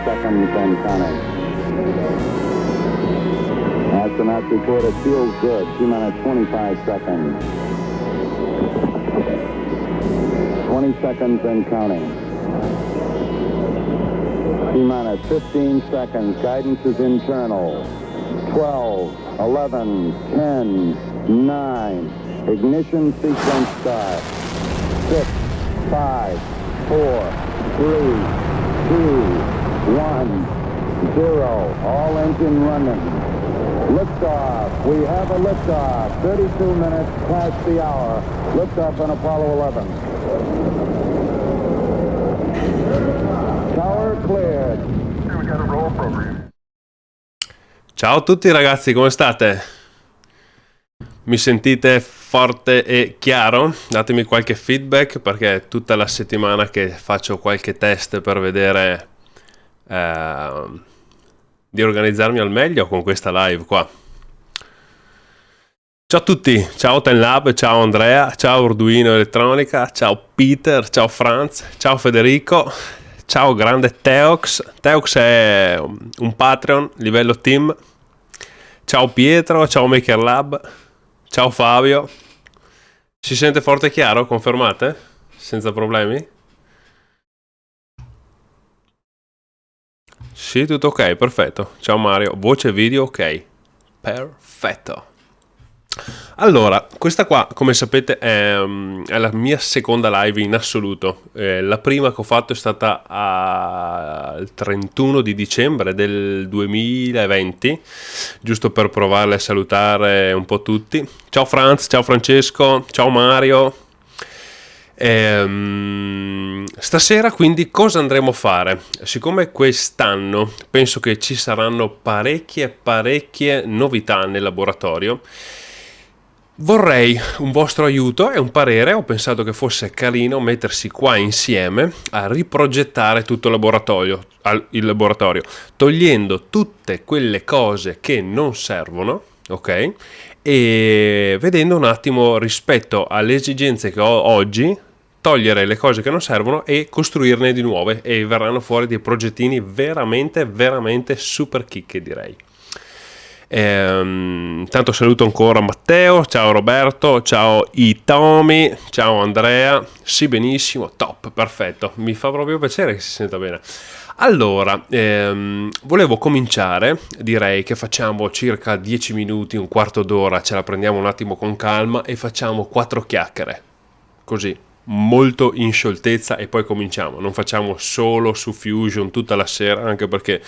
seconds and counting. Astronauts report it feels good. T-minus 25 seconds. 20 seconds and counting. T-minus 15 seconds. Guidance is internal. 12, 11, 10, 9. Ignition sequence start. 6, 5, 4, 3, 2, 1, 0. All engine running. Liftoff. We have a liftoff. 32 minutes past the hour. Liftoff on Apollo 11. Tower cleared. We got a roll program. Ciao a tutti ragazzi, come state? Mi sentite forte e chiaro? Datemi qualche feedback perché è tutta la settimana che faccio qualche test per vedere di organizzarmi al meglio con questa live qua. Ciao a tutti, ciao Tenlab, ciao Andrea, ciao Arduino Elettronica, ciao Peter, ciao Franz, ciao Federico, ciao grande Teox. Teox è un Patreon livello team. Ciao Pietro, ciao Maker Lab, ciao Fabio. Si sente forte e chiaro? Confermate? Senza problemi? Sì, tutto ok, perfetto. Ciao Mario, voce e video ok. Perfetto. Allora, questa qua, come sapete, è la mia seconda live in assoluto. La prima che ho fatto è stata il 31 di dicembre del 2020, giusto per provarle a salutare un po' tutti. Ciao Franz, ciao Francesco, ciao Mario. Stasera quindi cosa andremo a fare? Siccome quest'anno penso che ci saranno parecchie novità nel laboratorio, vorrei un vostro aiuto e un parere. Ho pensato che fosse carino mettersi qua insieme a riprogettare tutto il laboratorio, togliendo tutte quelle cose che non servono, ok? E vedendo un attimo rispetto alle esigenze che ho oggi, togliere le cose che non servono e costruirne di nuove, e verranno fuori dei progettini veramente super chicche, direi. Tanto saluto ancora Matteo, ciao Roberto, ciao Itomi, ciao Andrea. Sì, benissimo, top, perfetto, mi fa proprio piacere che si senta bene. Allora, volevo cominciare, direi che facciamo circa 10 minuti, un quarto d'ora, ce la prendiamo un attimo con calma e facciamo 4 chiacchiere, così, molto in scioltezza, e poi cominciamo. Non facciamo solo su Fusion tutta la sera, anche perché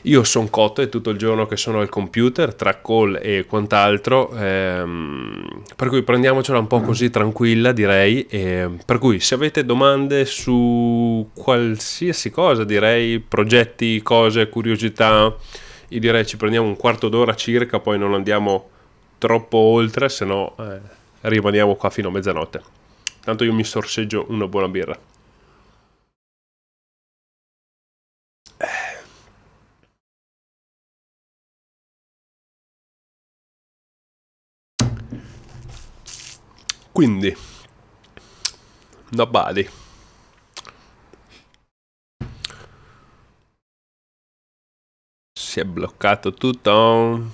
io sono cotto, è tutto il giorno che sono al computer, tra call e quant'altro, per cui prendiamocela un po' così tranquilla, direi. Per cui se avete domande su qualsiasi cosa, direi, progetti, cose, curiosità, io direi ci prendiamo un quarto d'ora circa, poi non andiamo troppo oltre, se no rimaniamo qua fino a mezzanotte. Tanto io mi sorseggio una buona birra. Quindi, nobody. Si è bloccato tutto.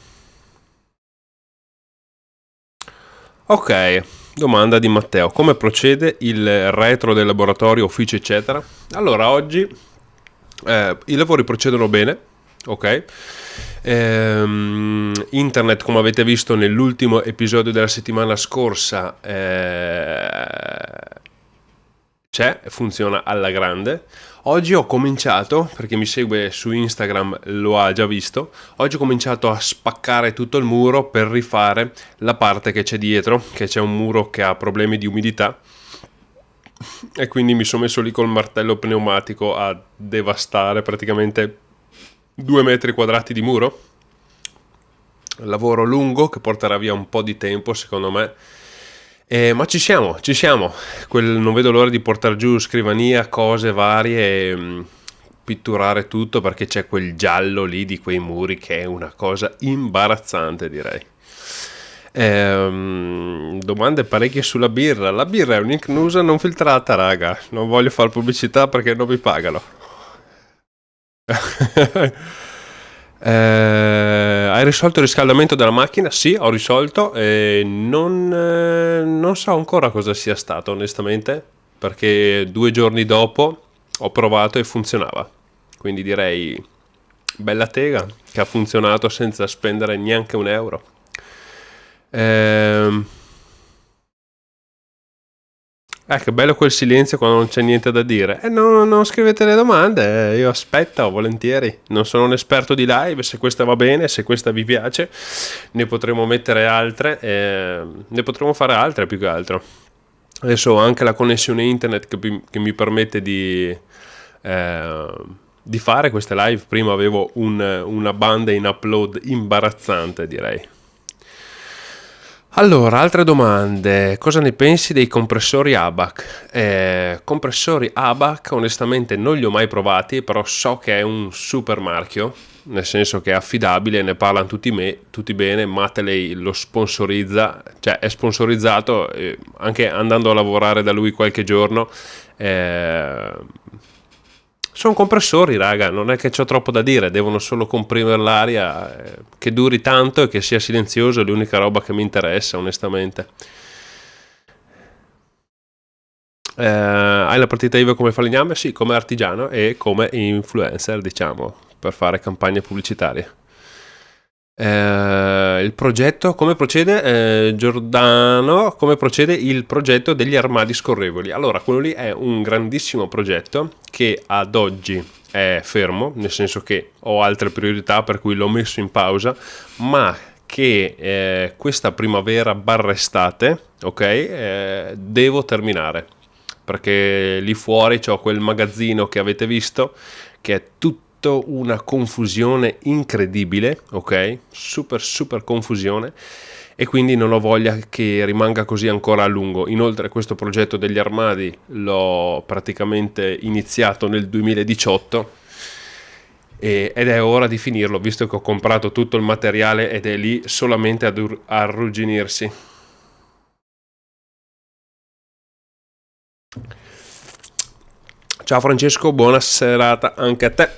Ok, domanda di Matteo. Come procede il retro del laboratorio, ufficio, eccetera? Allora, oggi i lavori procedono bene, ok? Internet, come avete visto nell'ultimo episodio della settimana scorsa, funziona alla grande. Oggi ho cominciato, per chi mi segue su Instagram lo ha già visto, oggi ho cominciato a spaccare tutto il muro per rifare la parte che c'è dietro, che c'è un muro che ha problemi di umidità, e quindi mi sono messo lì col martello pneumatico a devastare praticamente 2 metri quadrati di muro. Lavoro lungo che porterà via un po' di tempo, secondo me, ma ci siamo. Non vedo l'ora di portare giù scrivania, cose varie, e pitturare tutto, perché c'è quel giallo lì di quei muri che è una cosa imbarazzante, direi. Domande parecchie sulla birra. La birra è un'Ichnusa non filtrata, raga. Non voglio fare pubblicità perché non mi pagano. Hai risolto il riscaldamento della macchina? Sì, ho risolto. Non so ancora cosa sia stato, onestamente, perché 2 giorni dopo ho provato e funzionava. Quindi direi bella tega che ha funzionato senza spendere neanche un euro. Ehm, che bello quel silenzio quando non c'è niente da dire. Non scrivete le domande, io aspetto volentieri. Non sono un esperto di live, se questa va bene, se questa vi piace, ne potremo mettere altre, ne potremo fare altre più che altro. Adesso ho anche la connessione internet che mi permette di fare queste live. Prima avevo una banda in upload imbarazzante, direi. Allora, altre domande. Cosa ne pensi dei compressori ABAC? Compressori ABAC, onestamente non li ho mai provati, però so che è un super marchio, nel senso che è affidabile, ne parlano tutti bene. Mateley lo sponsorizza, cioè è sponsorizzato, anche andando a lavorare da lui qualche giorno. Sono compressori, raga, non è che c'ho troppo da dire, devono solo comprimere l'aria, che duri tanto e che sia silenzioso, è l'unica roba che mi interessa, onestamente. Hai la partita IVA come falegname? Sì, come artigiano e come influencer, diciamo, per fare campagne pubblicitarie. Il progetto, come procede? Giordano, come procede il progetto degli armadi scorrevoli? Allora, quello lì è un grandissimo progetto che ad oggi è fermo, nel senso che ho altre priorità per cui l'ho messo in pausa, ma che questa primavera barra estate, ok, devo terminare, perché lì fuori c'ho quel magazzino che avete visto, che è tutto una confusione incredibile, ok? Super confusione, e quindi non ho voglia che rimanga così ancora a lungo. Inoltre questo progetto degli armadi l'ho praticamente iniziato nel 2018 ed è ora di finirlo, visto che ho comprato tutto il materiale ed è lì solamente ad arrugginirsi. Ciao Francesco, buona serata anche a te.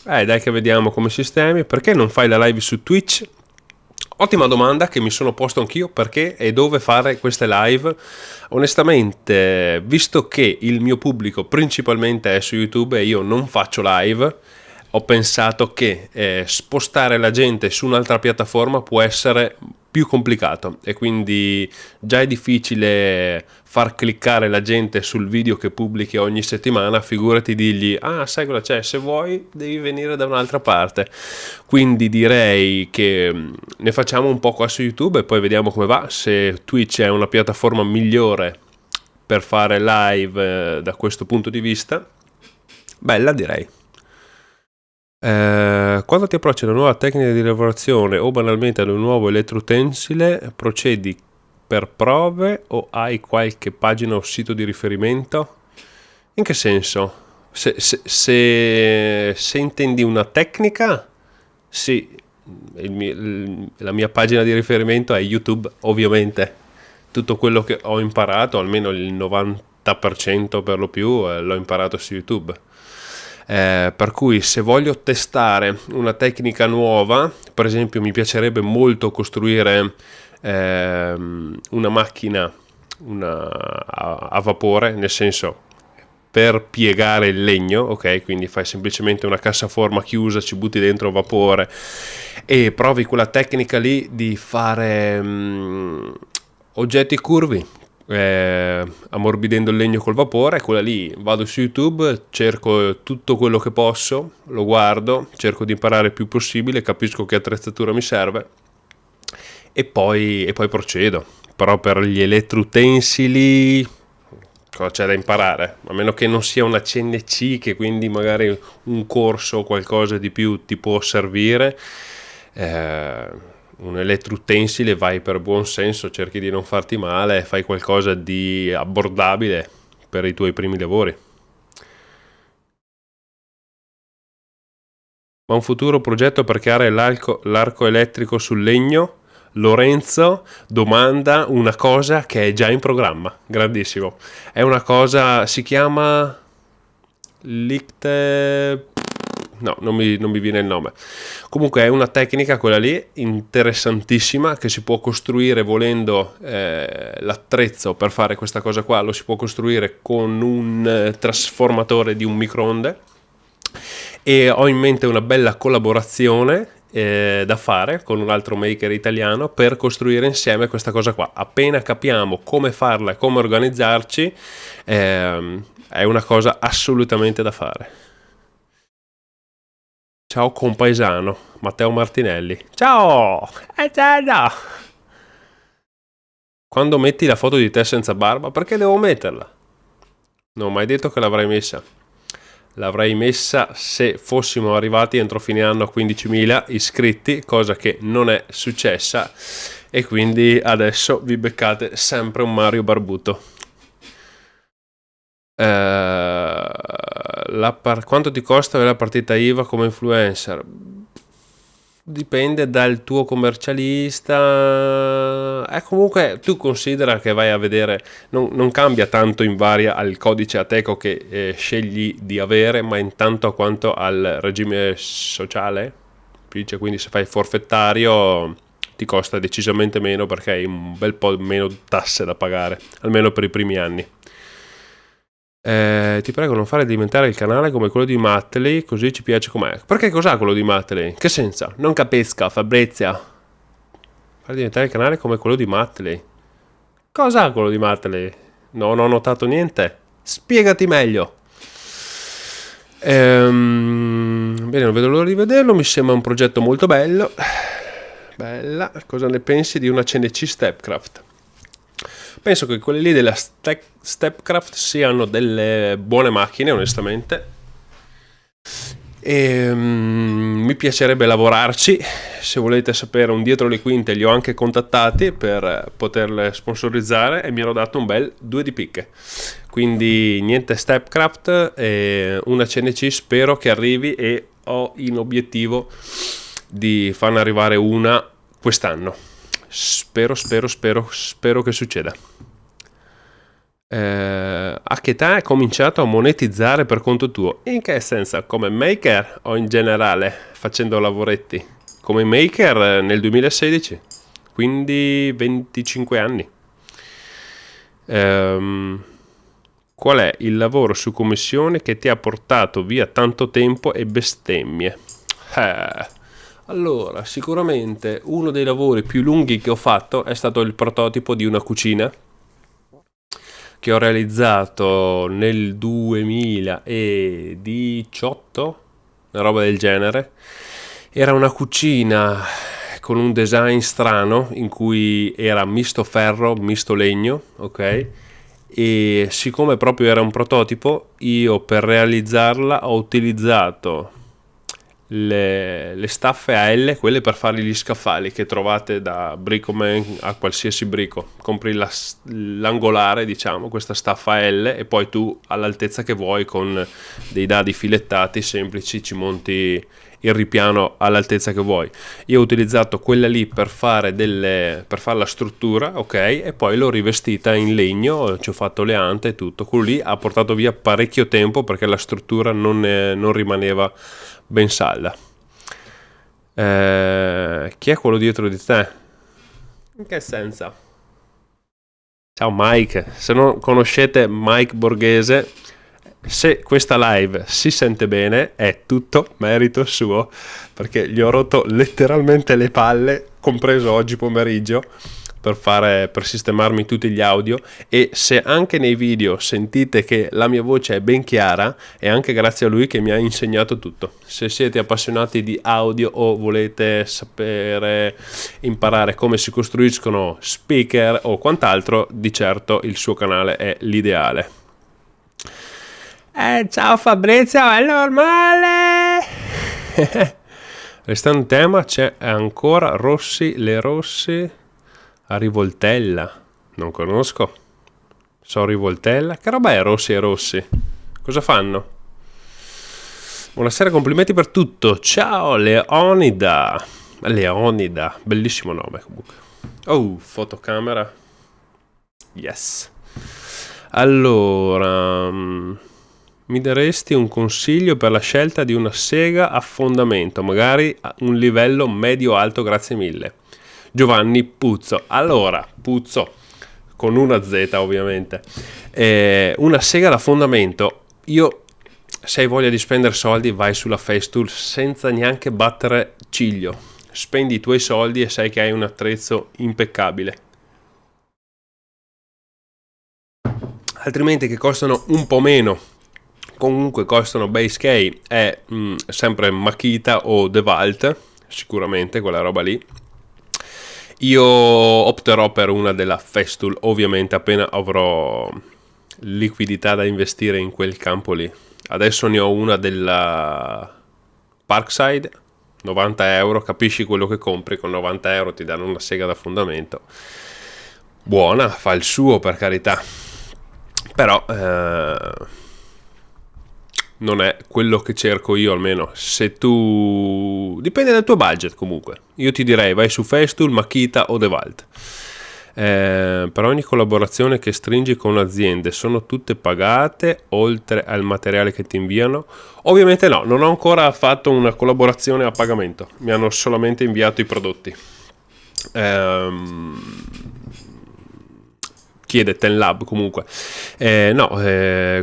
Dai che vediamo come sistemi. Perché non fai la live su Twitch? Ottima domanda che mi sono posto anch'io, perché e dove fare queste live. Onestamente, visto che il mio pubblico principalmente è su YouTube e io non faccio live, ho pensato che spostare la gente su un'altra piattaforma può essere più complicato, e quindi già è difficile far cliccare la gente sul video che pubblichi ogni settimana, figurati dirgli sai cosa c'è, se vuoi devi venire da un'altra parte. Quindi direi che ne facciamo un po' qua su YouTube e poi vediamo come va, se Twitch è una piattaforma migliore per fare live da questo punto di vista. Bella, direi. Quando ti approcci alla nuova tecnica di lavorazione o banalmente ad un nuovo elettroutensile, procedi per prove o hai qualche pagina o sito di riferimento? In che senso? Se intendi una tecnica, sì, la mia pagina di riferimento è YouTube, ovviamente. Tutto quello che ho imparato, almeno il 90% per lo più, l'ho imparato su YouTube. Per cui se voglio testare una tecnica nuova, per esempio mi piacerebbe molto costruire una macchina a vapore, nel senso per piegare il legno, ok? Quindi fai semplicemente una cassaforma chiusa, ci butti dentro vapore e provi quella tecnica lì di fare oggetti curvi, ammorbidendo il legno col vapore. Quella lì, vado su YouTube, cerco tutto quello che posso, lo guardo, cerco di imparare il più possibile, capisco che attrezzatura mi serve e poi procedo. Però per gli elettroutensili cosa c'è da imparare? A meno che non sia una CNC, che quindi magari un corso o qualcosa di più ti può servire. Un elettroutensile vai per buon senso, cerchi di non farti male, fai qualcosa di abbordabile per i tuoi primi lavori. Ma un futuro progetto per creare l'arco elettrico sul legno? Lorenzo domanda una cosa che è già in programma, grandissimo. È una cosa, si chiama Lichte... No, non mi viene il nome. Comunque è una tecnica, quella lì, interessantissima, che si può costruire volendo l'attrezzo per fare questa cosa qua, lo si può costruire con un trasformatore di un microonde, e ho in mente una bella collaborazione da fare con un altro maker italiano per costruire insieme questa cosa qua. Appena capiamo come farla e come organizzarci, è una cosa assolutamente da fare. Ciao compaesano, Matteo Martinelli. Ciao! Ciao! Quando metti la foto di te senza barba, perché devo metterla? Non ho mai detto che l'avrei messa. L'avrei messa se fossimo arrivati entro fine anno a 15.000 iscritti, cosa che non è successa, e quindi adesso vi beccate sempre un Mario barbuto. Quanto ti costa avere la partita IVA come influencer? Dipende dal tuo commercialista. Comunque tu considera che vai a vedere, non cambia tanto in varia al codice Ateco che scegli di avere, ma intanto a quanto al regime sociale, quindi se fai il forfettario ti costa decisamente meno, perché hai un bel po' meno tasse da pagare, almeno per i primi anni. Ti prego non fare diventare il canale come quello di Matley, così ci piace com'è. Perché cos'ha quello di Matley? Che senso? Non capisco, Fabrizia. Fare diventare il canale come quello di Matley. Cos'ha quello di Matley? Non ho notato niente. Spiegati meglio. Bene, non vedo l'ora di vederlo. Mi sembra un progetto molto bello. Bella. Cosa ne pensi di una CNC Stepcraft? Penso che quelle lì della Stepcraft siano delle buone macchine, onestamente, e mi piacerebbe lavorarci. Se volete sapere un dietro le quinte, li ho anche contattati per poterle sponsorizzare e mi hanno dato un bel 2 di picche. Quindi niente Stepcraft, e una CNC spero che arrivi, e ho in obiettivo di farne arrivare una quest'anno. Spero che succeda. A che età hai cominciato a monetizzare per conto tuo? In che senso? Come maker o in generale facendo lavoretti? Come maker nel 2016, quindi 25 anni. Qual è il lavoro su commissione che ti ha portato via tanto tempo e bestemmie? Allora, sicuramente uno dei lavori più lunghi che ho fatto è stato il prototipo di una cucina che ho realizzato nel 2018, una roba del genere. Era una cucina con un design strano in cui era misto ferro, misto legno, ok? E siccome proprio era un prototipo, io per realizzarla ho utilizzato le staffe a L, quelle per fare gli scaffali che trovate da Bricoman a qualsiasi brico. Compri l'angolare, diciamo, questa staffa a L, e poi tu all'altezza che vuoi con dei dadi filettati semplici ci monti il ripiano all'altezza che vuoi. Io ho utilizzato quella lì per fare la struttura, ok, e poi l'ho rivestita in legno, ci ho fatto le ante e tutto. Quello lì ha portato via parecchio tempo perché la struttura non rimaneva ben salda. Chi è quello dietro di te? In che senso? Ciao Mike, se non conoscete Mike Borghese, se questa live si sente bene è tutto merito suo, perché gli ho rotto letteralmente le palle, compreso oggi pomeriggio, per sistemarmi tutti gli audio. E se anche nei video sentite che la mia voce è ben chiara, è anche grazie a lui che mi ha insegnato tutto. Se siete appassionati di audio o volete sapere, imparare come si costruiscono speaker o quant'altro, di certo il suo canale è l'ideale. Ciao Fabrizio, è normale. Restando in tema, c'è ancora le Rossi a Rivoltella. Non conosco. So Rivoltella. Che roba è Rossi e Rossi? Cosa fanno? Buonasera, complimenti per tutto. Ciao Leonida. Leonida, bellissimo nome comunque. Oh, fotocamera. Yes. Allora, mi daresti un consiglio per la scelta di una sega a fondamento, magari a un livello medio-alto, grazie mille. Giovanni Puzzo. Allora, Puzzo, con una Z ovviamente. Una sega da fondamento, se hai voglia di spendere soldi, vai sulla Festool senza neanche battere ciglio. Spendi i tuoi soldi e sai che hai un attrezzo impeccabile. Altrimenti, che costano un po' meno, comunque costano base K, è sempre Makita o DeWalt, sicuramente quella roba lì. Io opterò per una della Festool, ovviamente appena avrò liquidità da investire in quel campo lì. Adesso ne ho una della Parkside, 90 euro, capisci quello che compri, con 90 euro ti danno una sega da fondamento. Buona, fa il suo, per carità. Però non è quello che cerco io, almeno. Se tu... dipende dal tuo budget comunque. Io ti direi vai su Festool, Makita o DeWalt. Per ogni collaborazione che stringi con aziende sono tutte pagate oltre al materiale che ti inviano? Ovviamente no, non ho ancora fatto una collaborazione a pagamento, mi hanno solamente inviato i prodotti. Chiede Tenlab comunque.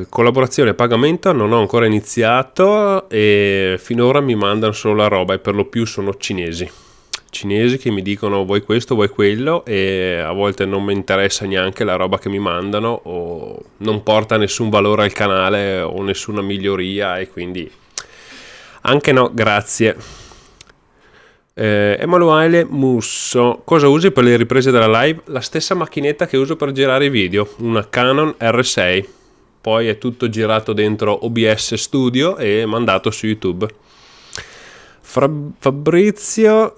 Collaborazione a pagamento non ho ancora iniziato e finora mi mandano solo la roba e per lo più sono cinesi che mi dicono vuoi questo, vuoi quello, e a volte non mi interessa neanche la roba che mi mandano o non porta nessun valore al canale o nessuna miglioria, e quindi anche no, grazie. Emanuele Musso, cosa usi per le riprese della live? La stessa macchinetta che uso per girare i video, una Canon R6, poi è tutto girato dentro OBS Studio e mandato su YouTube. Fabrizio,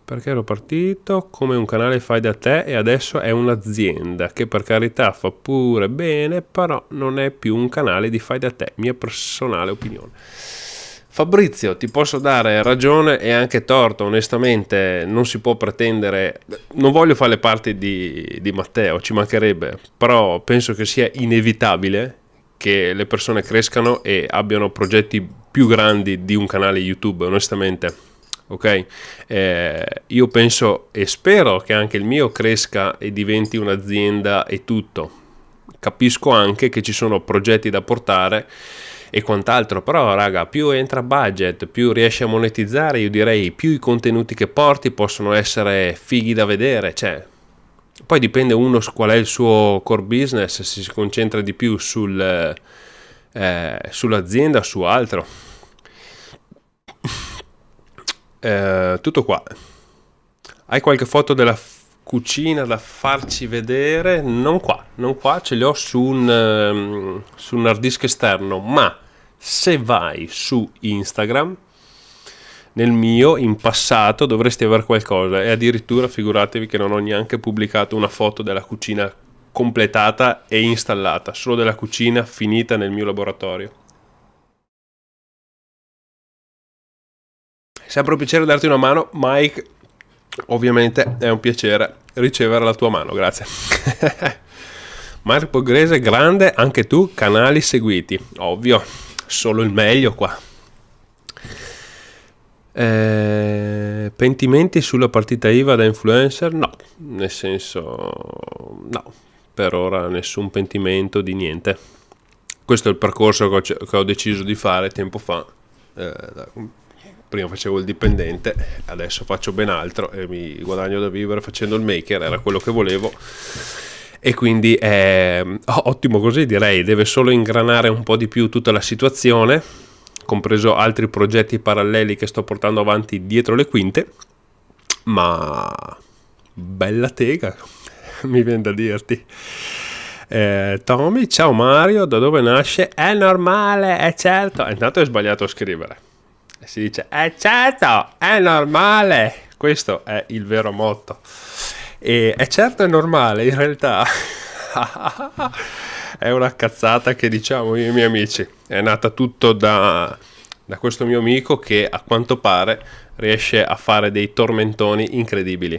perché ero partito come un canale fai da te e adesso è un'azienda, che per carità fa pure bene, però non è più un canale di fai da te, mia personale opinione. Fabrizio, ti posso dare ragione e anche torto, onestamente non si può pretendere, non voglio fare le parti di Matteo, ci mancherebbe, però penso che sia inevitabile che le persone crescano e abbiano progetti più grandi di un canale YouTube, onestamente, ok? Io penso e spero che anche il mio cresca e diventi un'azienda e tutto. Capisco anche che ci sono progetti da portare e quant'altro, però raga, più entra budget, più riesci a monetizzare, io direi più i contenuti che porti possono essere fighi da vedere, cioè poi dipende uno qual è il suo core business, se si concentra di più sull'azienda o su altro. Tutto qua. Hai qualche foto della cucina da farci vedere? Non qua, ce li ho su un hard disk esterno, ma se vai su Instagram, nel mio in passato dovresti avere qualcosa, e addirittura figuratevi che non ho neanche pubblicato una foto della cucina completata e installata, solo della cucina finita nel mio laboratorio. Sempre un piacere darti una mano, Mike. Ovviamente è un piacere ricevere la tua mano, grazie. Marco Pogrese, grande, anche tu, canali seguiti, ovvio, solo il meglio qua. Pentimenti sulla partita IVA da influencer? No, nel senso, no, per ora nessun pentimento di niente. Questo è il percorso che ho deciso di fare tempo fa. Prima facevo il dipendente, adesso faccio ben altro e mi guadagno da vivere facendo il maker, era quello che volevo, e quindi è ottimo così, direi. Deve solo ingranare un po' di più tutta la situazione, compreso altri progetti paralleli che sto portando avanti dietro le quinte, ma bella tega, mi viene da dirti. Tommy, ciao Mario, da dove nasce? È normale, è certo. Intanto è sbagliato a scrivere. Si dice certo, è normale, questo è il vero motto, e è certo, è normale, in realtà è una cazzata che diciamo io e i miei amici. È nata tutto da questo mio amico che a quanto pare riesce a fare dei tormentoni incredibili,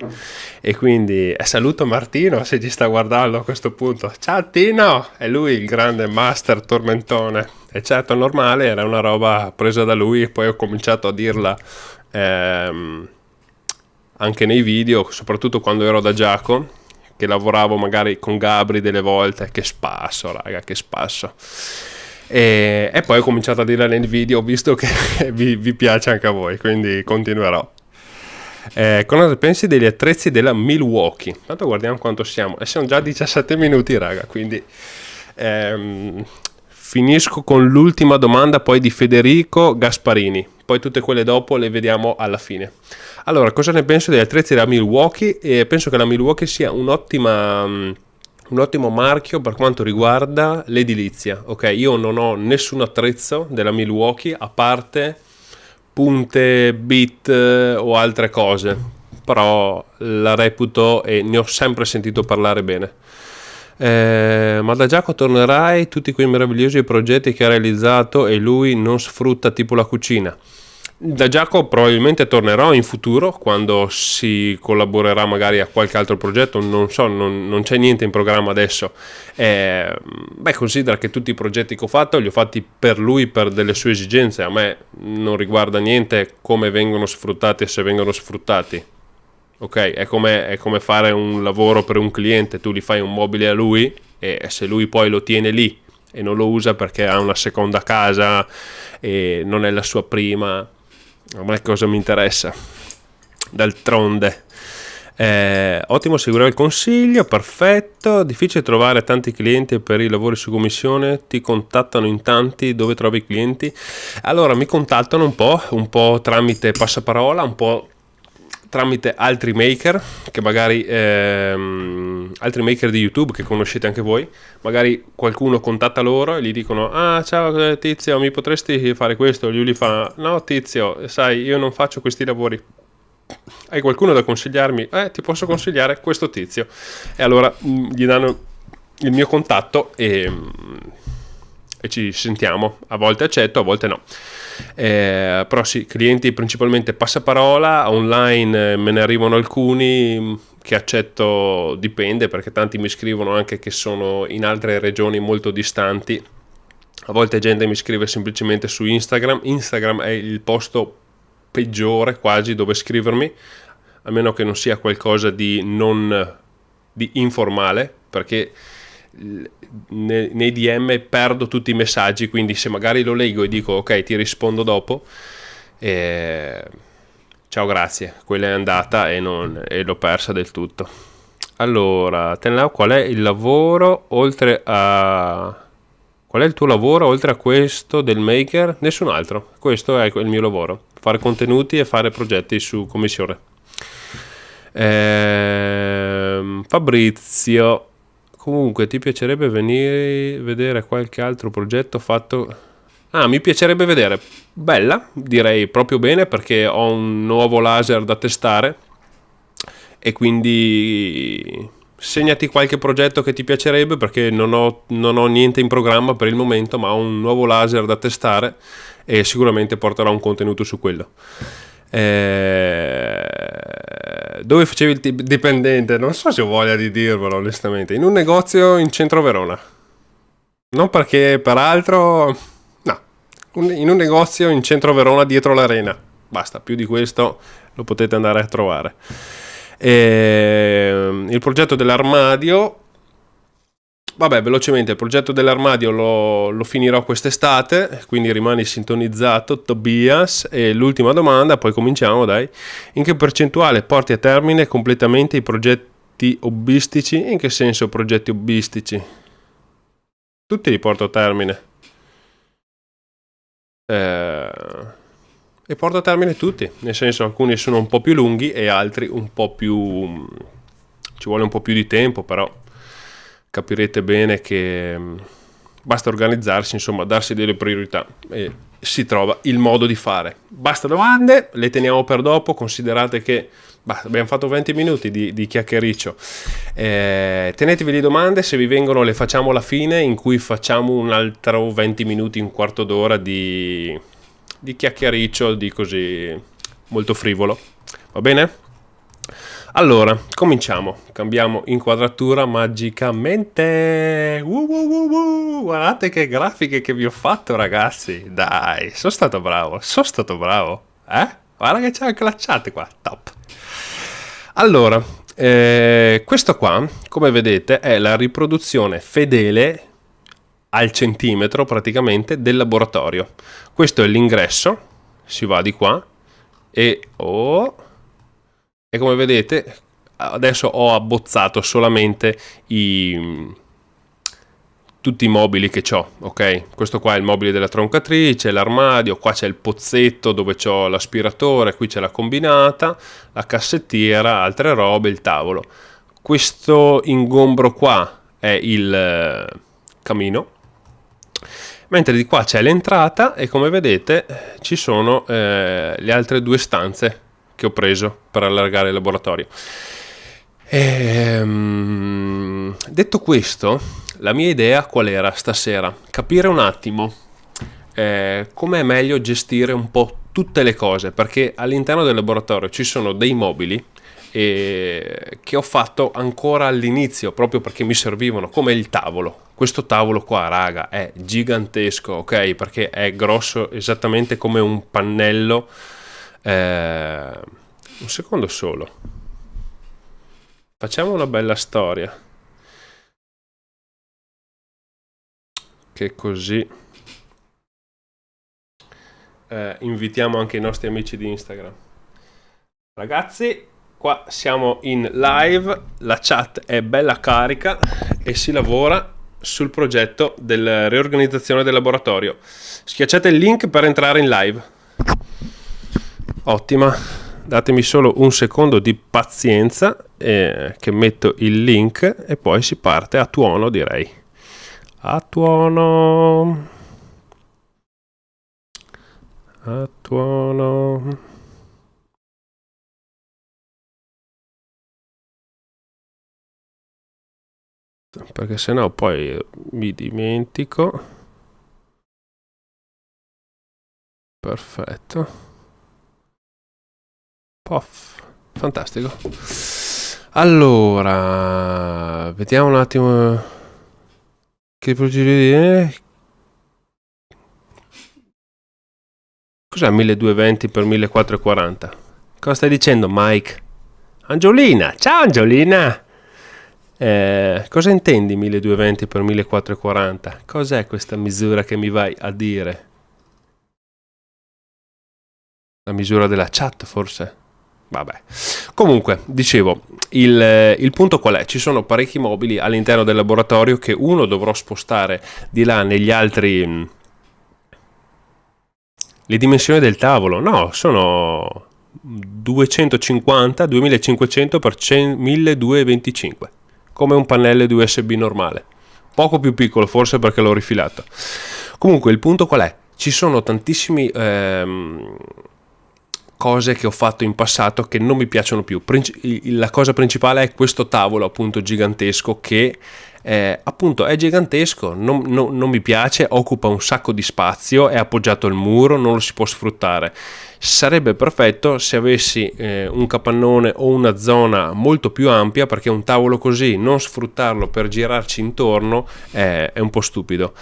e quindi saluto Martino se ci sta guardando a questo punto. Ciao Tino, è lui il grande master tormentone, è certo normale, era una roba presa da lui e poi ho cominciato a dirla anche nei video, soprattutto quando ero da Giaco, che lavoravo magari con Gabri delle volte. Che spasso, raga, che spasso. E poi ho cominciato a dirla nel video, ho visto che vi piace anche a voi, quindi continuerò. Cosa ne pensi degli attrezzi della Milwaukee? Tanto guardiamo quanto siamo. Siamo già a 17 minuti, raga, quindi finisco con l'ultima domanda poi di Federico Gasparini, poi tutte quelle dopo le vediamo alla fine. Allora, cosa ne penso degli attrezzi della Milwaukee? Penso che la Milwaukee sia un ottimo marchio per quanto riguarda l'edilizia. Ok, io non ho nessun attrezzo della Milwaukee a parte punte, bit o altre cose, però la reputo e ne ho sempre sentito parlare bene. Ma da Giacomo tornerai tutti quei meravigliosi progetti che ha realizzato e lui non sfrutta, tipo la cucina. Da Giacomo probabilmente tornerò in futuro quando si collaborerà magari a qualche altro progetto, non so, non c'è niente in programma adesso. Considera che tutti i progetti che ho fatto li ho fatti per lui, per delle sue esigenze. A me non riguarda niente come vengono sfruttati e se vengono sfruttati. Ok, è come fare un lavoro per un cliente, tu gli fai un mobile a lui e se lui poi lo tiene lì e non lo usa perché ha una seconda casa e non è la sua prima, a me cosa mi interessa? D'altronde. Ottimo, seguirò il consiglio, perfetto. Difficile trovare tanti clienti per i lavori su commissione, ti contattano in tanti, dove trovi i clienti? Allora mi contattano un po' tramite passaparola, un po' tramite altri maker che magari altri maker di YouTube che conoscete anche voi, magari qualcuno contatta loro e gli dicono: ah, ciao Tizio, mi potresti fare questo? Lui gli fa: no Tizio, sai, io non faccio questi lavori, hai qualcuno da consigliarmi? Ti posso consigliare questo Tizio. E allora gli danno il mio contatto e ci sentiamo. A volte accetto, a volte no. Però sì, clienti principalmente passaparola, online me ne arrivano alcuni che accetto, dipende, perché tanti mi scrivono anche che sono in altre regioni molto distanti. A volte gente mi scrive semplicemente su Instagram. Instagram è il posto peggiore quasi dove scrivermi, a meno che non sia qualcosa di informale, perché nei DM perdo tutti i messaggi, quindi se magari lo leggo e dico ok, ti rispondo dopo, ciao, grazie, quella è andata e l'ho persa del tutto. Allora, Tenlau, qual è il tuo lavoro oltre a questo del maker? Nessun altro, questo è il mio lavoro, fare contenuti e fare progetti su commissione. Fabrizio, comunque ti piacerebbe venire a vedere qualche altro progetto fatto? Mi piacerebbe vedere. Bella, direi proprio bene, perché ho un nuovo laser da testare e quindi segnati qualche progetto che ti piacerebbe, perché non ho niente in programma per il momento, ma ho un nuovo laser da testare e sicuramente porterò un contenuto su quello. Dove facevi il dipendente? Non so se ho voglia di dirvelo onestamente. In un negozio in centro Verona, non perché peraltro, no, in un negozio in centro Verona dietro l'arena, basta, più di questo lo potete andare a trovare. Il progetto dell'armadio, vabbè, velocemente, il progetto dell'armadio lo finirò quest'estate, quindi rimani sintonizzato, Tobias. E l'ultima domanda, poi cominciamo, dai. In che percentuale porti a termine completamente i progetti hobbistici? In che senso progetti hobbistici? Tutti li porto a termine. E porto a termine tutti, nel senso, alcuni sono un po' più lunghi e altri un po' più, ci vuole un po' più di tempo, però capirete bene che basta organizzarsi, insomma, darsi delle priorità e si trova il modo di fare. Basta domande, le teniamo per dopo, considerate che abbiamo fatto 20 minuti di chiacchiericcio. Tenetevi le domande, se vi vengono le facciamo alla fine, in cui facciamo un altro 20 minuti, un quarto d'ora di chiacchiericcio, di così molto frivolo, va bene? Allora, cominciamo. Cambiamo inquadratura magicamente. Guardate che grafiche che vi ho fatto, ragazzi. Dai, sono stato bravo. Guarda che c'è anche la chat qua. Top. Allora, questo qua, come vedete, è la riproduzione fedele al centimetro praticamente del laboratorio. Questo è l'ingresso. Si va di qua e come vedete adesso ho abbozzato solamente tutti i mobili che ho, ok? Questo qua è il mobile della troncatrice, l'armadio, qua c'è il pozzetto dove c'ho l'aspiratore, qui c'è la combinata, la cassettiera, altre robe, il tavolo. Questo ingombro qua è il camino, mentre di qua c'è l'entrata e come vedete ci sono le altre due stanze che ho preso per allargare il laboratorio. Detto questo, la mia idea qual era stasera? Capire un attimo come è meglio gestire un po' tutte le cose, perché all'interno del laboratorio ci sono dei mobili che ho fatto ancora all'inizio proprio perché mi servivano, come il tavolo. Questo tavolo qua, raga, è gigantesco, ok? Perché è grosso esattamente come un pannello. Un secondo solo, facciamo una bella storia che così invitiamo anche i nostri amici di Instagram. Ragazzi, qua siamo in live, la chat è bella carica e si lavora sul progetto della riorganizzazione del laboratorio. Schiacciate il link per entrare in live. Ottima, datemi solo un secondo di pazienza che metto il link e poi si parte a tuono, direi. A tuono. Perché sennò poi mi dimentico. Perfetto. Poff, fantastico. Allora, vediamo un attimo che procedere. Cos'è 1220 per 1440? Cosa stai dicendo, Mike? Angiolina, ciao Angiolina. Cosa intendi 1220 per 1440? Cos'è questa misura che mi vai a dire? La misura della chat, forse? Vabbè, comunque dicevo, il punto qual è? Ci sono parecchi mobili all'interno del laboratorio che uno dovrò spostare di là negli altri. Le dimensioni del tavolo, no, sono 250, 2500 x 1225, come un pannello di USB normale, poco più piccolo forse perché l'ho rifilato. Comunque il punto qual è? Ci sono tantissimi cose che ho fatto in passato che non mi piacciono più. La cosa principale è questo tavolo appunto gigantesco che appunto è gigantesco, non mi piace, occupa un sacco di spazio, è appoggiato al muro, non lo si può sfruttare. Sarebbe perfetto se avessi un capannone o una zona molto più ampia, perché un tavolo così non sfruttarlo per girarci intorno è un po' stupido.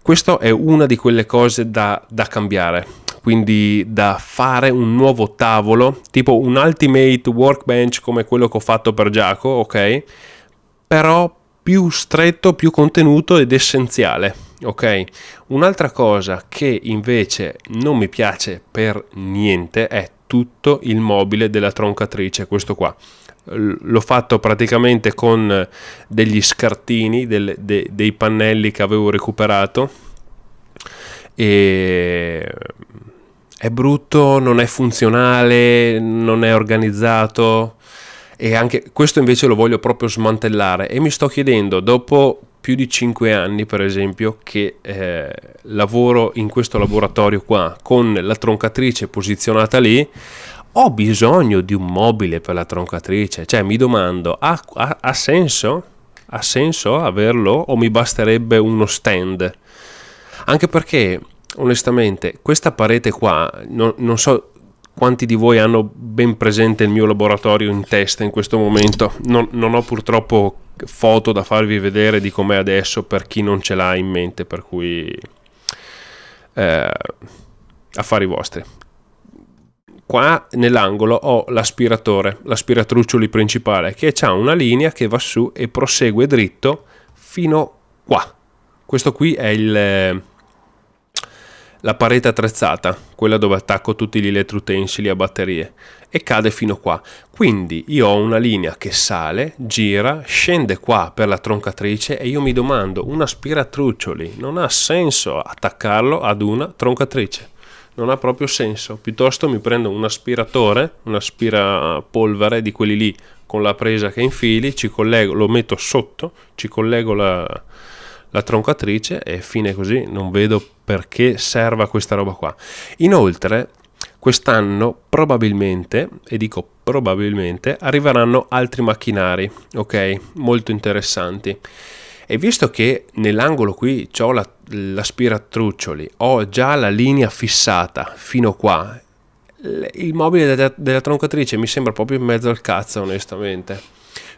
Questo è una di quelle cose da cambiare, quindi da fare un nuovo tavolo, tipo un Ultimate Workbench come quello che ho fatto per Giacomo, ok? Però più stretto, più contenuto ed essenziale, ok? Un'altra cosa che invece non mi piace per niente è tutto il mobile della troncatrice, questo qua. L'ho fatto praticamente con degli scartini, dei pannelli che avevo recuperato, e è brutto, non è funzionale, non è organizzato, e anche questo invece lo voglio proprio smantellare. E mi sto chiedendo, dopo più di 5 anni per esempio che lavoro in questo laboratorio qua con la troncatrice posizionata lì, ho bisogno di un mobile per la troncatrice. Cioè mi domando, ha senso? Ha senso averlo o mi basterebbe uno stand? Anche perché onestamente questa parete qua non so quanti di voi hanno ben presente il mio laboratorio in testa in questo momento. Non ho purtroppo foto da farvi vedere di com'è adesso per chi non ce l'ha in mente, per cui affari vostri. Qua nell'angolo ho l'aspiratruccioli principale, che ha una linea che va su e prosegue dritto fino qua. Questo qui è la parete attrezzata, quella dove attacco tutti gli elettroutensili a batterie, e cade fino qua. Quindi io ho una linea che sale, gira, scende qua per la troncatrice, e io mi domando, un aspiratruccioli non ha senso attaccarlo ad una troncatrice? Non ha proprio senso. Piuttosto mi prendo un aspiratore, un aspirapolvere di quelli lì con la presa che infili, ci collego, lo metto sotto, ci collego la troncatrice e fine così. Non vedo perché serva questa roba qua. Inoltre quest'anno probabilmente, e dico probabilmente, arriveranno altri macchinari, ok, molto interessanti. E visto che nell'angolo qui c'ho l'aspiratruccioli, ho già la linea fissata fino qua, il mobile della troncatrice mi sembra proprio in mezzo al cazzo, onestamente.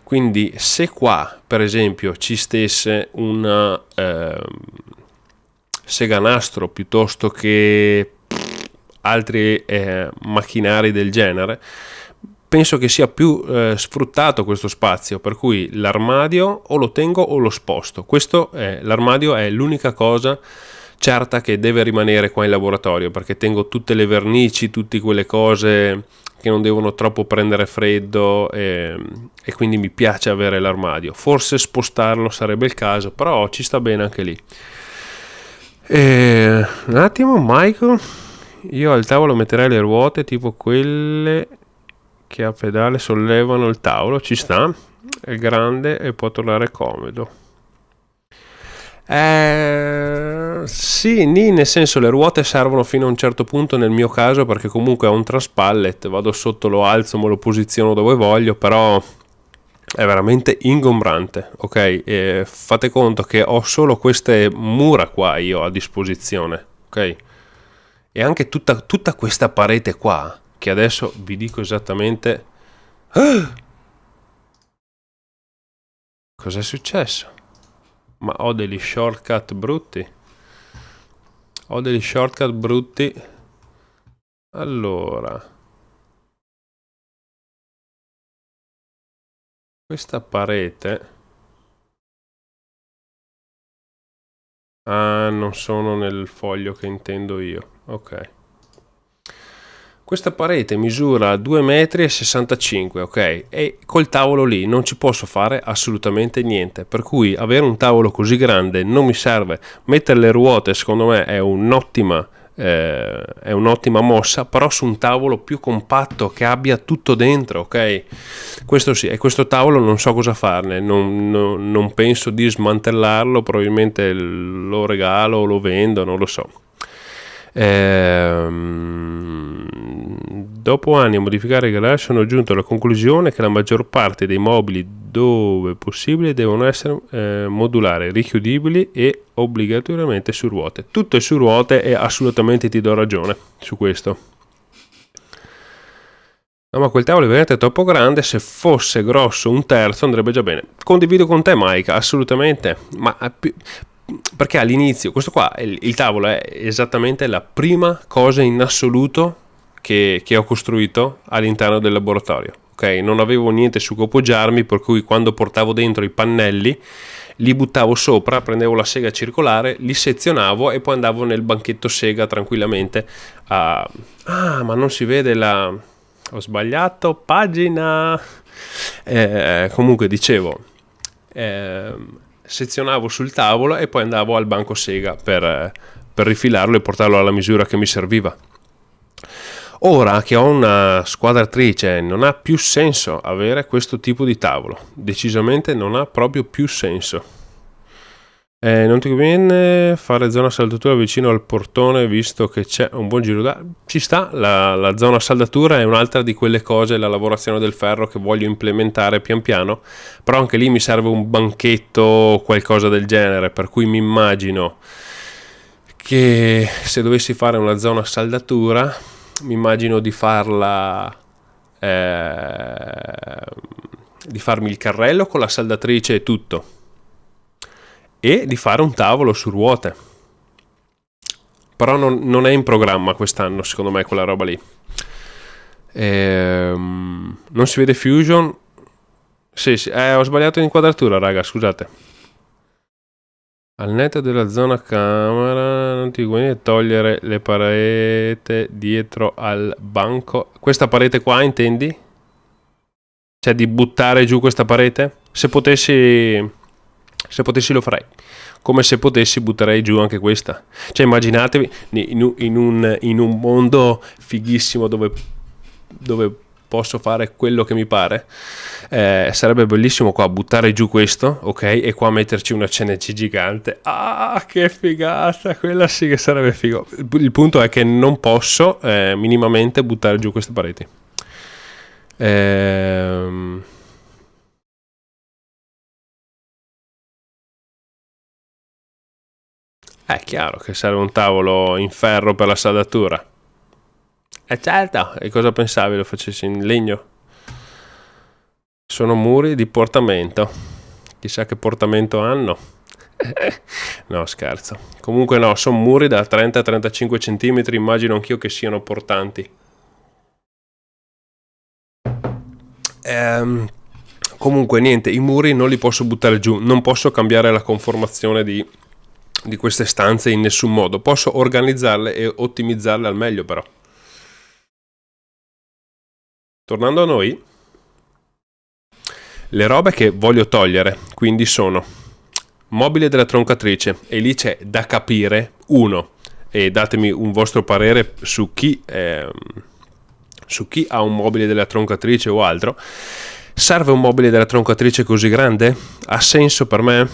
Quindi se qua per esempio ci stesse una seganastro piuttosto che altri macchinari del genere, penso che sia più sfruttato questo spazio, per cui l'armadio o lo tengo o lo sposto. L'armadio è l'unica cosa certa che deve rimanere qua in laboratorio, perché tengo tutte le vernici, tutte quelle cose che non devono troppo prendere freddo, e quindi mi piace avere l'armadio. Forse spostarlo sarebbe il caso, però ci sta bene anche lì. Un attimo, Michael, io al tavolo metterei le ruote tipo quelle che a pedale sollevano il tavolo, ci sta, è grande e può tornare comodo. Sì, nel senso, le ruote servono fino a un certo punto nel mio caso, perché comunque ho un traspallet, vado sotto, lo alzo, me lo posiziono dove voglio, però è veramente ingombrante, ok? Fate conto che ho solo queste mura qua io a disposizione, ok? E anche tutta questa parete qua, che adesso vi dico esattamente cos'è successo. Ma ho degli shortcut brutti. Allora, questa parete, non sono nel foglio che intendo io, ok. Questa parete misura 2,65 m, ok? E col tavolo lì non ci posso fare assolutamente niente. Per cui avere un tavolo così grande non mi serve. Mettere le ruote, secondo me, è un'ottima mossa, però su un tavolo più compatto che abbia tutto dentro, ok? Questo sì, e questo tavolo non so cosa farne. Non penso di smantellarlo, probabilmente lo regalo o lo vendo, non lo so. Dopo anni a modificare il garage sono giunto alla conclusione che la maggior parte dei mobili, dove possibile, devono essere modulari, richiudibili e obbligatoriamente su ruote. Tutto è su ruote e assolutamente ti do ragione su questo. No, ma quel tavolo è veramente troppo grande. Se fosse grosso un terzo andrebbe già bene. Condivido con te, Mike, assolutamente. Ma perché all'inizio questo qua, il tavolo è esattamente la prima cosa in assoluto che ho costruito all'interno del laboratorio, ok? Non avevo niente su cui appoggiarmi, per cui quando portavo dentro i pannelli li buttavo sopra, prendevo la sega circolare, li sezionavo e poi andavo nel banchetto sega tranquillamente ma non si vede ho sbagliato pagina. Comunque dicevo, sezionavo sul tavolo e poi andavo al banco sega per rifilarlo e portarlo alla misura che mi serviva. Ora che ho una squadratrice non ha più senso avere questo tipo di tavolo, decisamente non ha proprio più senso. Non ti conviene fare zona saldatura vicino al portone, visto che c'è un buon giro d'aria? Ci sta, la zona saldatura è un'altra di quelle cose, la lavorazione del ferro, che voglio implementare pian piano, però anche lì mi serve un banchetto o qualcosa del genere, per cui mi immagino che se dovessi fare una zona saldatura mi immagino di farla, di farmi il carrello con la saldatrice e tutto, e di fare un tavolo su ruote. Però non è in programma quest'anno, secondo me, quella roba lì. Non si vede Fusion. Sì, ho sbagliato l'inquadratura, raga, scusate. Al netto della zona camera non ti guidi togliere le parete dietro al banco. Questa parete qua, intendi? Cioè di buttare giù questa parete? Se potessi lo farei. Come se potessi butterei giù anche questa. Cioè immaginatevi in un mondo fighissimo dove posso fare quello che mi pare. Sarebbe bellissimo qua buttare giù questo, ok, e qua metterci una CNC gigante. Ah, che figata, quella sì che sarebbe figo. Il punto è che non posso minimamente buttare giù queste pareti. È chiaro che serve un tavolo in ferro per la saldatura. Certo, e cosa pensavi lo facessi in legno? Sono muri di portamento. Chissà che portamento hanno. No, scherzo. Comunque no, sono muri da 30-35 cm, immagino anch'io che siano portanti. Comunque niente, i muri non li posso buttare giù, non posso cambiare la conformazione di queste stanze in nessun modo. Posso organizzarle e ottimizzarle al meglio, però. Tornando a noi, le robe che voglio togliere quindi sono mobile della troncatrice, e lì c'è da capire, uno, e datemi un vostro parere su chi ha un mobile della troncatrice o altro. Serve un mobile della troncatrice così grande? Ha senso per me?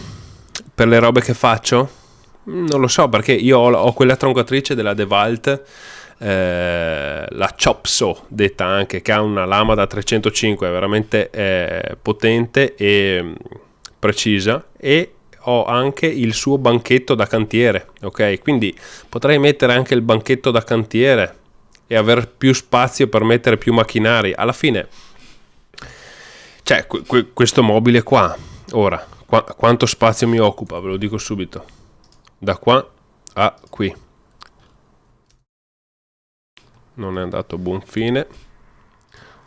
Per le robe che faccio? Non lo so, perché io ho quella troncatrice della DeWalt, la Chop Saw detta anche, che ha una lama da 305, è veramente potente e precisa, e ho anche il suo banchetto da cantiere, ok? Quindi potrei mettere anche il banchetto da cantiere e avere più spazio per mettere più macchinari. Alla fine, cioè, questo mobile qua, ora, quanto spazio mi occupa? Ve lo dico subito. Da qua a qui. Non è andato a buon fine.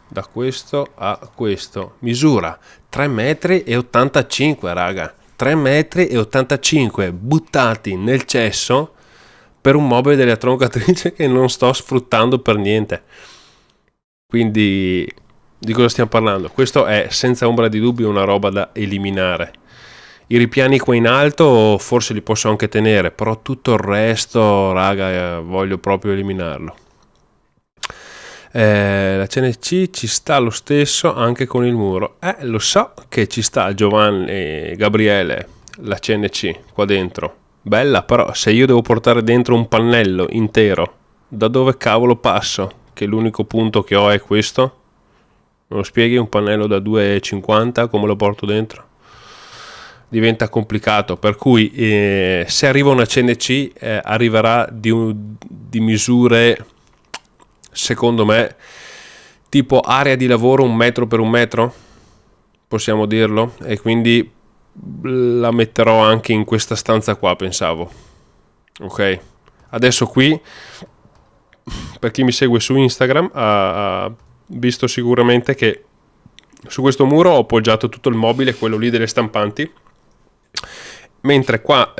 Da questo a questo. Misura 3,85 m, raga. 3,85 m buttati nel cesso per un mobile della troncatrice che non sto sfruttando per niente. Quindi di cosa stiamo parlando? Questo è senza ombra di dubbio una roba da eliminare. I ripiani qua in alto forse li posso anche tenere, però tutto il resto, raga, voglio proprio eliminarlo. La CNC ci sta lo stesso anche con il muro. Lo so che ci sta, Giovanni e Gabriele, la CNC qua dentro. Bella, però se io devo portare dentro un pannello intero, da dove cavolo passo? Che l'unico punto che ho è questo? Me lo spieghi? Un pannello da 2,50, come lo porto dentro? Diventa complicato, per cui se arriva una CNC arriverà di misure, secondo me, tipo area di lavoro 1 metro per 1 metro, possiamo dirlo, e quindi la metterò anche in questa stanza qua, pensavo. Ok, adesso qui, per chi mi segue su Instagram ha visto sicuramente che su questo muro ho appoggiato tutto il mobile, quello lì delle stampanti, mentre qua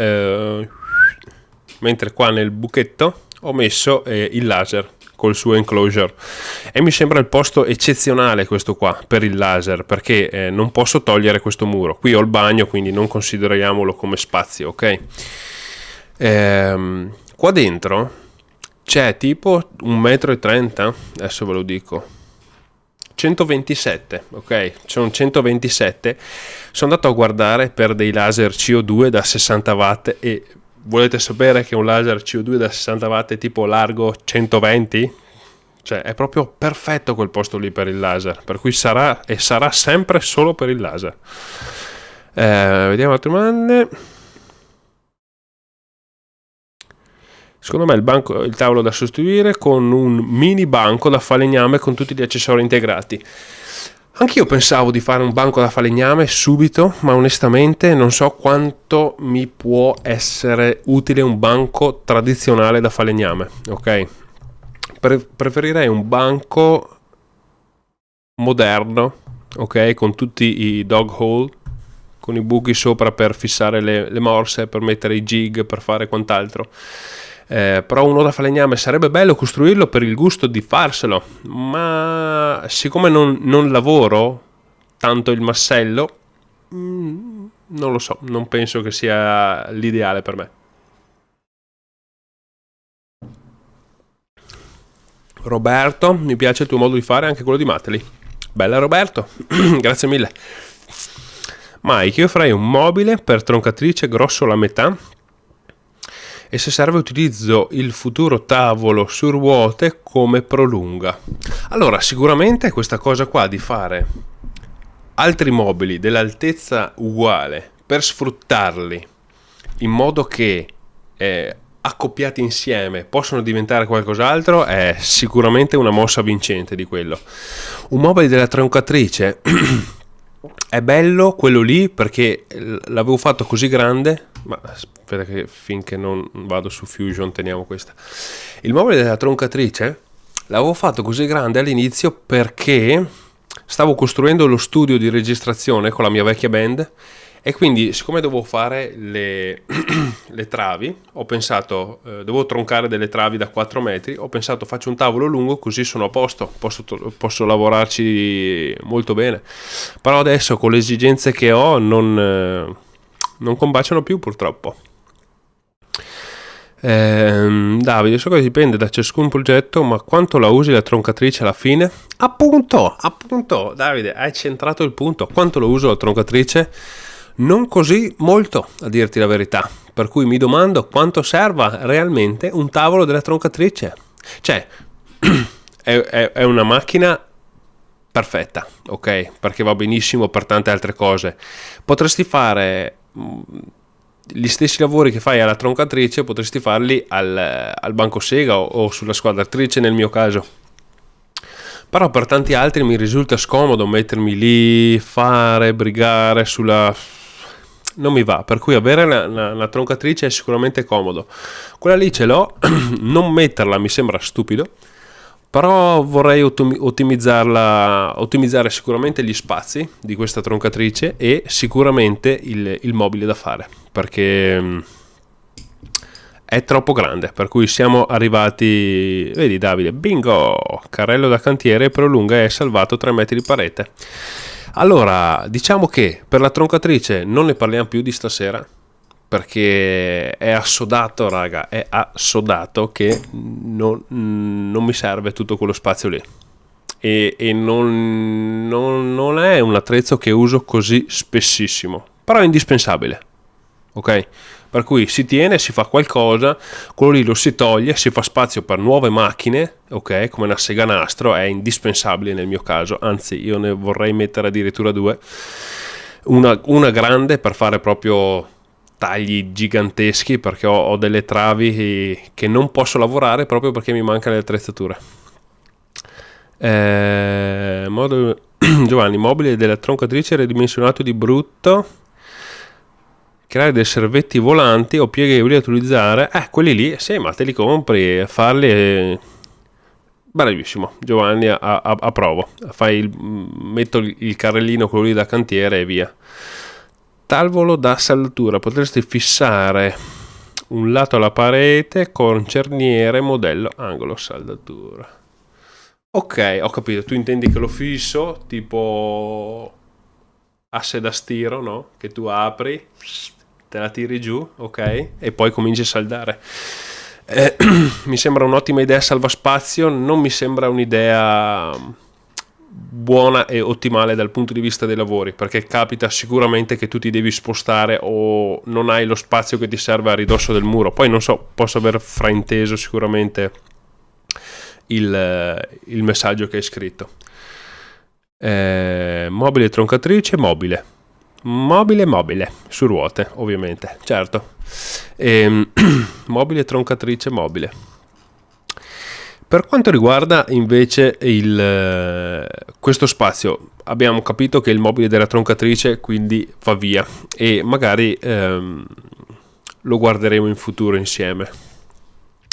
nel buchetto ho messo il laser col suo enclosure, e mi sembra il posto eccezionale questo qua per il laser, perché non posso togliere questo muro. Qui ho il bagno, quindi non consideriamolo come spazio, ok? Qua dentro c'è tipo 1,30 m, adesso ve lo dico, 127, ok? Sono 127. Sono andato a guardare per dei laser CO2 da 60 watt, e volete sapere che un laser CO2 da 60 watt è tipo largo 120? Cioè è proprio perfetto quel posto lì per il laser, per cui sarà sempre solo per il laser. Vediamo altre domande. Secondo me il tavolo da sostituire con un mini banco da falegname con tutti gli accessori integrati. Anch'io pensavo di fare un banco da falegname subito, ma onestamente non so quanto mi può essere utile un banco tradizionale da falegname, ok? Preferirei un banco moderno, ok? Con tutti i dog hole, con i buchi sopra per fissare le morse, per mettere i jig, per fare quant'altro. Però uno da falegname sarebbe bello costruirlo per il gusto di farselo, ma siccome non lavoro tanto il massello, non lo so, non penso che sia l'ideale per me. Roberto, mi piace il tuo modo di fare, anche quello di Mateli. Bella Roberto, grazie mille. Mike, io farei un mobile per troncatrice grosso la metà, e se serve utilizzo il futuro tavolo su ruote come prolunga. Allora, sicuramente questa cosa qua di fare altri mobili dell'altezza uguale per sfruttarli in modo che accoppiati insieme possono diventare qualcos'altro è sicuramente una mossa vincente di quello. Un mobile della troncatrice è bello quello lì perché l'avevo fatto così grande, ma aspetta che finché non vado su Fusion teniamo questa. Il mobile della troncatrice l'avevo fatto così grande all'inizio perché stavo costruendo lo studio di registrazione con la mia vecchia band e quindi siccome dovevo fare le travi, ho pensato devo troncare delle travi da 4 metri, ho pensato faccio un tavolo lungo così sono a posto, posso lavorarci molto bene, però adesso con le esigenze che ho non combaciano più purtroppo. Davide, so che dipende da ciascun progetto, ma quanto la usi la troncatrice alla fine? Appunto Davide, hai centrato il punto. Quanto lo uso la troncatrice? Non così molto, a dirti la verità, per cui mi domando quanto serva realmente un tavolo della troncatrice. Cioè è una macchina perfetta, ok, perché va benissimo per tante altre cose. Potresti fare gli stessi lavori che fai alla troncatrice, potresti farli al banco sega o sulla squadratrice nel mio caso, però per tanti altri mi risulta scomodo mettermi lì, brigare sulla... non mi va, per cui avere una troncatrice è sicuramente comodo. Quella lì ce l'ho, non metterla mi sembra stupido, però vorrei ottimizzare sicuramente gli spazi di questa troncatrice e sicuramente il mobile da fare, perché è troppo grande, per cui siamo arrivati, vedi Davide, bingo, carrello da cantiere prolunga e salvato 3 metri di parete. Allora, diciamo che per la troncatrice non ne parliamo più di stasera, perché è assodato, raga, è assodato che non mi serve tutto quello spazio lì. E non è un attrezzo che uso così spessissimo, però è indispensabile, ok? Per cui si tiene, si fa qualcosa, quello lì lo si toglie, si fa spazio per nuove macchine, ok? Come una sega nastro, è indispensabile nel mio caso, anzi io ne vorrei mettere addirittura 2, una grande per fare proprio tagli giganteschi, perché ho delle travi che non posso lavorare proprio perché mi mancano le attrezzature. Giovanni, mobile della troncatrice ridimensionato di brutto, creare dei servetti volanti o pieghevoli da utilizzare, quelli lì, sì, ma te li compri, farli, bravissimo, Giovanni, approvo, metto il carrellino, quello lì da cantiere e via. Tavolo da saldatura, potresti fissare un lato alla parete con cerniere modello angolo saldatura. Ok, ho capito, tu intendi che lo fisso tipo asse da stiro, no? Che tu apri, te la tiri giù, ok? E poi cominci a saldare. Mi sembra un'ottima idea salvaspazio, non mi sembra un'idea buona e ottimale dal punto di vista dei lavori, perché capita sicuramente che tu ti devi spostare o non hai lo spazio che ti serve a ridosso del muro. Poi non so, posso aver frainteso sicuramente il messaggio che hai scritto. Mobile troncatrice, mobile. mobile, su ruote ovviamente, certo. Mobile troncatrice mobile. Per quanto riguarda invece questo spazio, abbiamo capito che il mobile della troncatrice quindi va via e magari lo guarderemo in futuro insieme,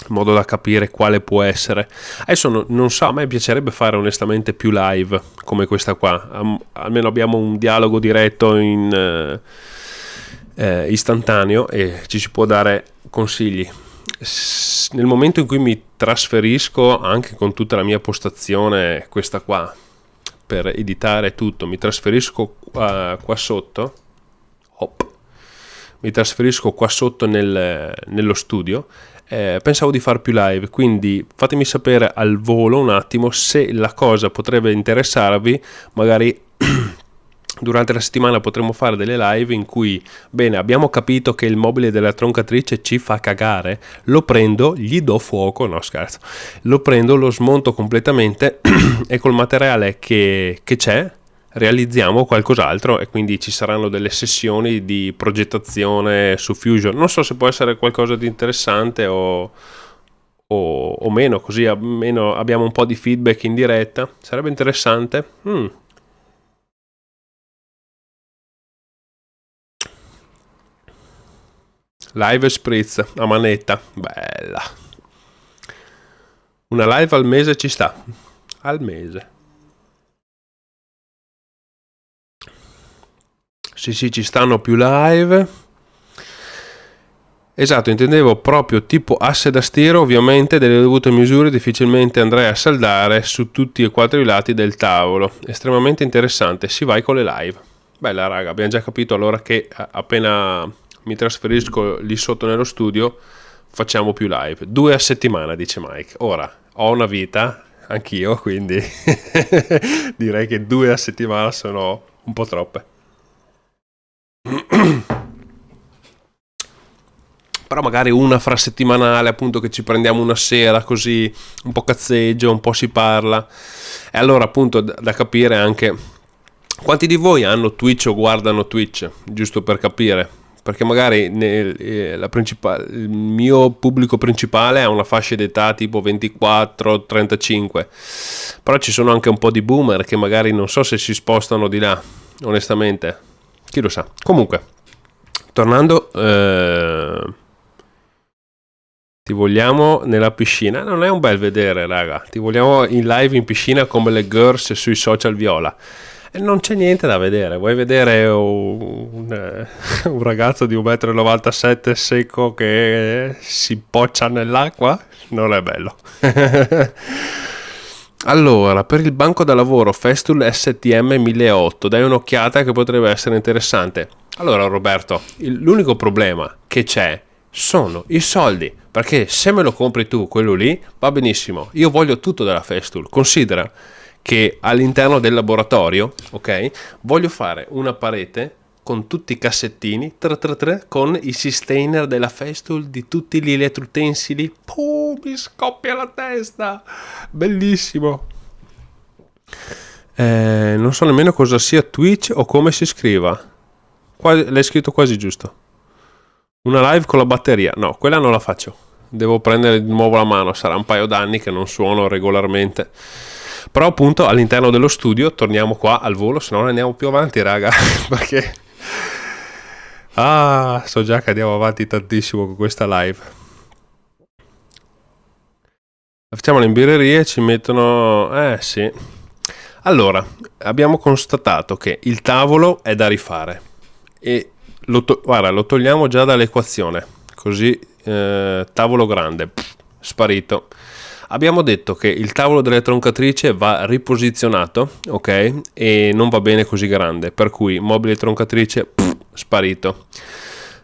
in modo da capire quale può essere. Adesso non so, a me piacerebbe fare onestamente più live come questa qua, almeno abbiamo un dialogo diretto in istantaneo e ci si può dare consigli. Nel momento in cui mi trasferisco, anche con tutta la mia postazione, questa qua, per editare tutto, mi trasferisco qua sotto, mi trasferisco qua sotto nello studio. Pensavo di far più live, quindi fatemi sapere al volo un attimo se la cosa potrebbe interessarvi. Magari durante la settimana potremo fare delle live in cui, bene, abbiamo capito che il mobile della troncatrice ci fa cagare, lo prendo, gli do fuoco, no scherzo, lo prendo, lo smonto completamente e col materiale che c'è realizziamo qualcos'altro, e quindi ci saranno delle sessioni di progettazione su Fusion. Non so se può essere qualcosa di interessante o meno, così almeno abbiamo un po' di feedback in diretta, sarebbe interessante. Live spritz a manetta, bella. Una live al mese ci sta, al mese. Sì, ci stanno più live. Esatto, intendevo proprio tipo asse da stiro, ovviamente delle dovute misure, difficilmente andrei a saldare su tutti e quattro i lati del tavolo. Estremamente interessante, si vai con le live. Bella raga, abbiamo già capito allora che appena mi trasferisco lì sotto nello studio facciamo più live. 2 a settimana, dice Mike. Ora, ho una vita, anch'io, quindi direi che 2 a settimana sono un po' troppe. Però magari una frasettimanale, appunto, che ci prendiamo una sera, così un po' cazzeggio, un po' si parla. E allora appunto da capire anche quanti di voi hanno Twitch o guardano Twitch, giusto per capire, perché magari il mio pubblico principale ha una fascia d'età tipo 24-35, però ci sono anche un po' di boomer che magari non so se si spostano di là, onestamente, chi lo sa. Comunque, tornando, ti vogliamo nella piscina. Non è un bel vedere, raga, ti vogliamo in live in piscina come le girls sui social viola. E non c'è niente da vedere. Vuoi vedere un ragazzo di 1,97 m secco che si poccia nell'acqua? Non è bello. Allora, per il banco da lavoro Festool STM 1008, dai un'occhiata che potrebbe essere interessante. Allora Roberto, l'unico problema che c'è sono i soldi, perché se me lo compri tu quello lì va benissimo, io voglio tutto della Festool. Considera che all'interno del laboratorio, ok, voglio fare una parete con tutti i cassettini con i sustainer della Festool di tutti gli elettroutensili. Mi scoppia la testa, bellissimo. Non so nemmeno cosa sia Twitch o come si scriva. L'hai scritto quasi giusto. Una live con la batteria, no, quella non la faccio, devo prendere di nuovo la mano, sarà un paio d'anni che non suono regolarmente. Però appunto all'interno dello studio, torniamo qua al volo, se no non andiamo più avanti, raga, perché so già che andiamo avanti tantissimo con questa live. Facciamo le birrerie, ci mettono, sì. Allora, abbiamo constatato che il tavolo è da rifare e guarda, lo togliamo già dall'equazione, così tavolo grande, sparito. Abbiamo detto che il tavolo delle troncatrice va riposizionato, ok? E non va bene così grande, per cui mobile troncatrice sparito.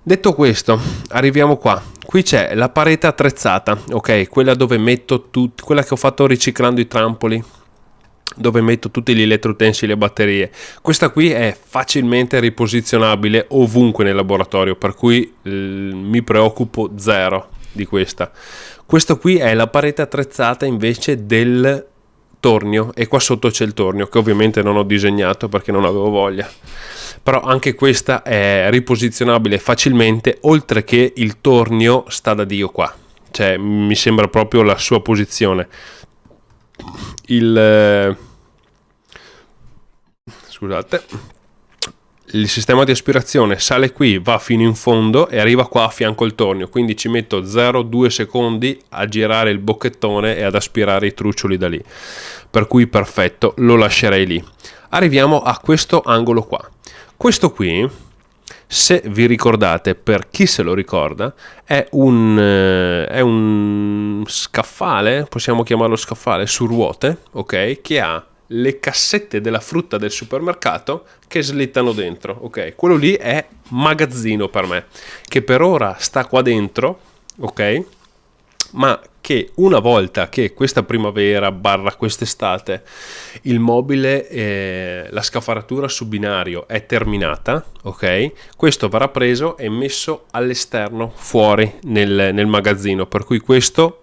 Detto questo, arriviamo qua. Qui c'è la parete attrezzata, ok? Quella dove metto quella che ho fatto riciclando i trampoli, dove metto tutti gli elettroutensili e batterie. Questa qui è facilmente riposizionabile ovunque nel laboratorio, per cui mi preoccupo zero di questa. Questo qui è la parete attrezzata invece del tornio, e qua sotto c'è il tornio che ovviamente non ho disegnato perché non avevo voglia. però anche questa è riposizionabile facilmente, oltre che il tornio sta da Dio qua, cioè mi sembra proprio la sua posizione. Scusate, il sistema di aspirazione sale qui, va fino in fondo e arriva qua a fianco al tornio, quindi ci metto 0,2 secondi a girare il bocchettone e ad aspirare i truccioli da lì, per cui perfetto, lo lascerei lì. Arriviamo a questo angolo qua. Questo qui, se vi ricordate, per chi se lo ricorda, è un scaffale, possiamo chiamarlo scaffale, su ruote, ok, che ha le cassette della frutta del supermercato che slittano dentro, ok? Quello lì è magazzino per me, che per ora sta qua dentro, ok? Ma che una volta che questa primavera / quest'estate il mobile, la scaffalatura su binario è terminata, ok? Questo verrà preso e messo all'esterno, fuori nel magazzino, per cui questo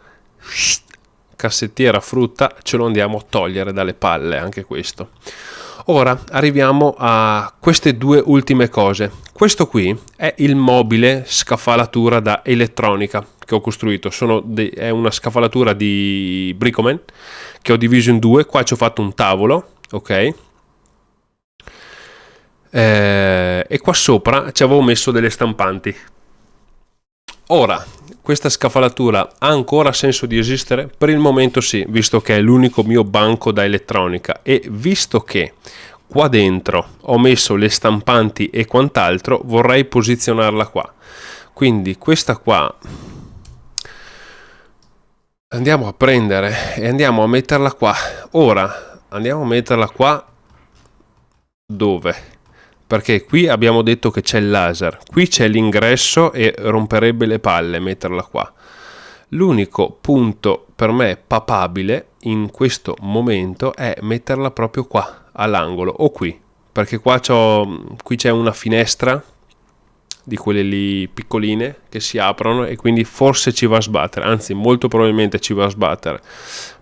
cassettiera frutta ce lo andiamo a togliere dalle palle, anche questo. Ora arriviamo a queste due ultime cose. Questo qui è il mobile scaffalatura da elettronica che ho costruito. È una scaffalatura di Bricoman che ho diviso in due. Qua ci ho fatto un tavolo, ok? E qua sopra ci avevo messo delle stampanti. Ora, questa scaffalatura ha ancora senso di esistere? Per il momento sì, visto che è l'unico mio banco da elettronica e visto che qua dentro ho messo le stampanti e quant'altro, vorrei posizionarla qua. Quindi questa qua andiamo a prendere e andiamo a metterla qua. Ora andiamo a metterla qua dove? Perché qui abbiamo detto che c'è il laser, qui c'è l'ingresso e romperebbe le palle metterla qua. L'unico punto per me papabile in questo momento è metterla proprio qua, all'angolo, o qui, perché qui c'è una finestra di quelle lì piccoline che si aprono e quindi forse ci va a sbattere, anzi molto probabilmente ci va a sbattere,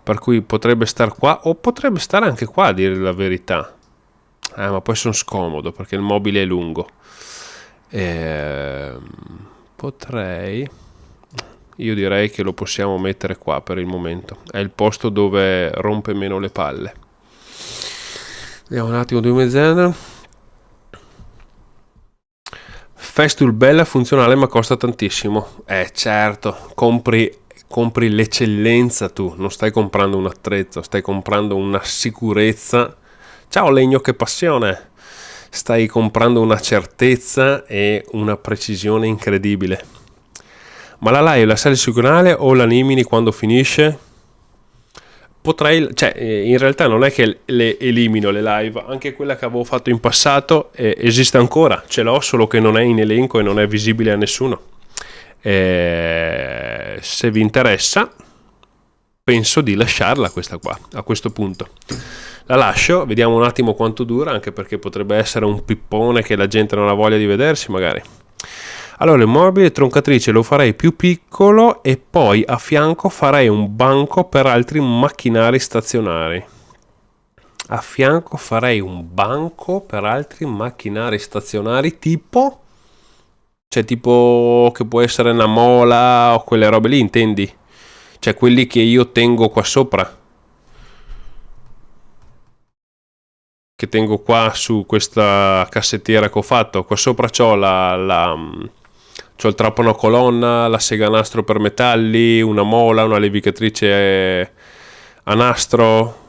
per cui potrebbe star qua o potrebbe stare anche qua, a dire la verità. Ma poi sono scomodo perché il mobile è lungo. Io direi che lo possiamo mettere qua per il momento. È il posto dove rompe meno le palle. Vediamo un attimo 2 mezz'anni. Festool bella, funzionale, ma costa tantissimo. Certo, compri l'eccellenza tu. Non stai comprando un attrezzo, stai comprando una sicurezza. Ciao legno, che passione! Stai comprando una certezza e una precisione incredibile. Ma la live la sali sul canale o la elimini quando finisce? In realtà non è che le elimino le live, anche quella che avevo fatto in passato esiste ancora, ce l'ho, solo che non è in elenco e non è visibile a nessuno. Se vi interessa, penso di lasciarla questa qua, a questo punto. La lascio, vediamo un attimo quanto dura, anche perché potrebbe essere un pippone che la gente non ha voglia di vedersi magari. Allora, il mobile troncatrice lo farei più piccolo e poi a fianco farei un banco per altri macchinari stazionari. A fianco farei un banco per altri macchinari stazionari tipo? Cioè tipo che può essere una mola o quelle robe lì, intendi? Cioè quelli che io tengo qua sopra. Che tengo qua su questa cassettiera che ho fatto. Qua sopra c'ho c'ho il trapano a colonna, la sega a nastro per metalli, una mola, una levigatrice a nastro.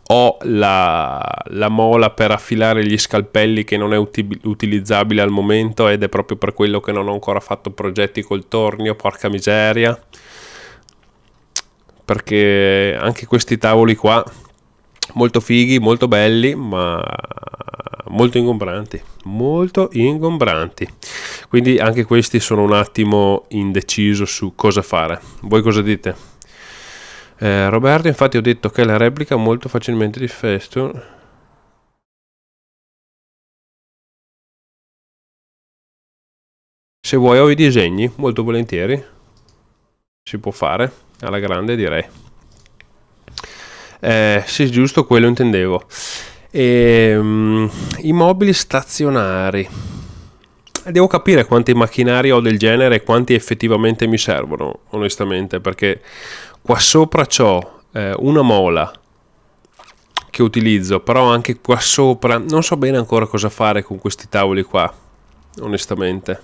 Ho la mola per affilare gli scalpelli che non è utilizzabile al momento ed è proprio per quello che non ho ancora fatto progetti col tornio, porca miseria. Perché anche questi tavoli qua molto fighi, molto belli, ma molto ingombranti, quindi anche questi sono un attimo indeciso su cosa fare. Voi cosa dite? Roberto, infatti ho detto che la replica molto facilmente di Festool. Se vuoi ho i disegni, molto volentieri, si può fare alla grande, direi. Sì, giusto, quello intendevo. I mobili stazionari. Devo capire quanti macchinari ho del genere e quanti effettivamente mi servono, onestamente, perché qua sopra c'ho una mola che utilizzo, però anche qua sopra non so bene ancora cosa fare con questi tavoli qua, onestamente.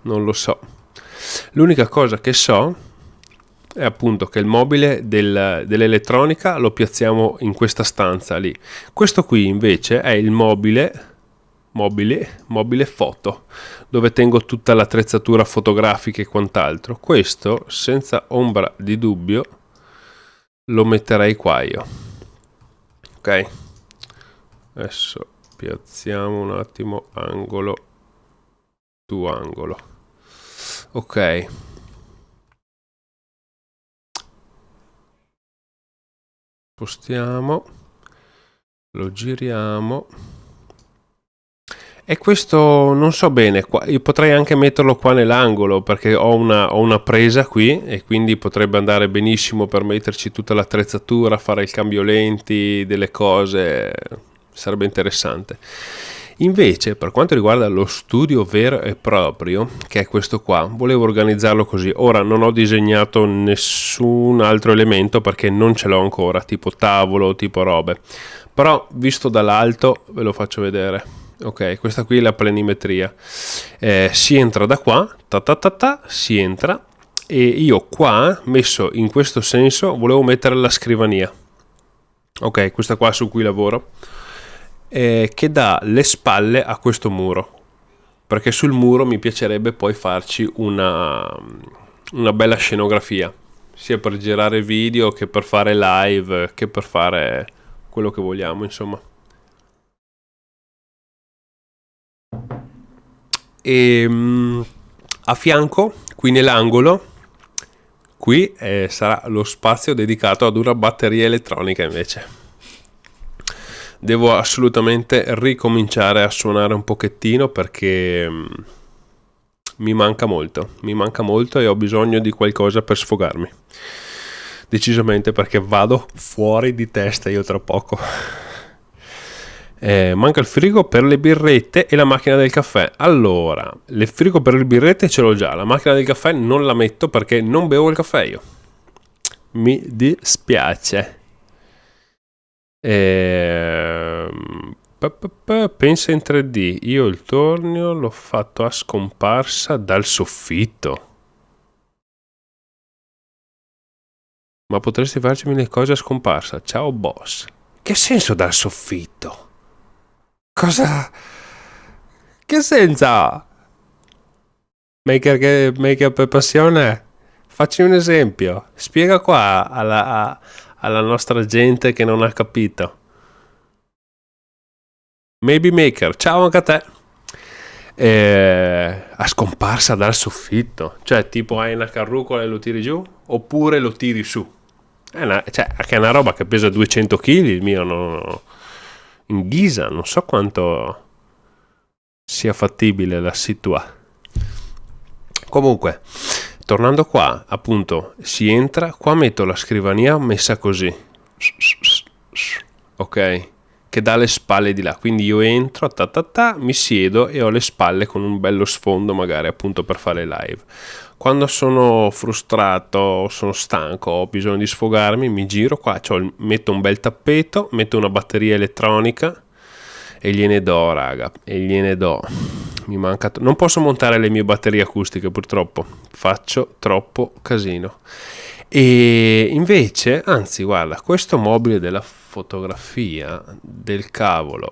Non lo so. L'unica cosa che so è appunto che il mobile dell'elettronica lo piazziamo in questa stanza lì. Questo qui invece è il mobile foto, dove tengo tutta l'attrezzatura fotografica e quant'altro. Questo, senza ombra di dubbio, lo metterei qua io. Ok, adesso piazziamo un attimo angolo su angolo. Ok, spostiamo, lo giriamo. E questo non so bene, qua, io potrei anche metterlo qua nell'angolo perché ho una presa qui e quindi potrebbe andare benissimo per metterci tutta l'attrezzatura, fare il cambio lenti, delle cose, sarebbe interessante. Invece per quanto riguarda lo studio vero e proprio, che è questo qua, volevo organizzarlo così. Ora non ho disegnato nessun altro elemento perché non ce l'ho ancora, tipo tavolo, tipo robe, però visto dall'alto ve lo faccio vedere. Ok, questa qui è la planimetria. Si entra da qua, si entra, e io qua, messo in questo senso, volevo mettere la scrivania. Ok, questa qua su cui lavoro, che dà le spalle a questo muro, perché sul muro mi piacerebbe poi farci una bella scenografia, sia per girare video che per fare live, che per fare quello che vogliamo, insomma. E a fianco, qui nell'angolo, qui sarà lo spazio dedicato ad una batteria elettronica. Invece devo assolutamente ricominciare a suonare un pochettino perché mi manca molto e ho bisogno di qualcosa per sfogarmi, decisamente, perché vado fuori di testa io tra poco. Manca il frigo per le birrette e la macchina del caffè. Allora, il frigo per le birrette ce l'ho già, la macchina del caffè non la metto perché non bevo il caffè io, mi dispiace. Pensa in 3D, io il tornio l'ho fatto a scomparsa dal soffitto. Ma potresti farci le cose a scomparsa? Ciao boss. Che senso dal soffitto? Cosa? Che senso? Maker per passione? Facci un esempio. Spiega qua alla nostra gente che non ha capito. Maybe Maker, ciao anche a te. A scomparsa dal soffitto. Cioè, tipo hai una carrucola e lo tiri giù? Oppure lo tiri su? Che è una roba che pesa 200 kg, il mio no. In ghisa, non so quanto sia fattibile la situazione. Comunque, tornando qua, appunto, si entra, qua metto la scrivania messa così, ok, che dà le spalle di là, quindi io entro, mi siedo e ho le spalle con un bello sfondo magari appunto per fare live. Quando sono frustrato, sono stanco, ho bisogno di sfogarmi, mi giro qua, metto un bel tappeto, metto una batteria elettronica e gliene do, raga, e gliene do. Mi manca non posso montare le mie batterie acustiche purtroppo, faccio troppo casino. E invece, anzi guarda, questo mobile della fotografia del cavolo,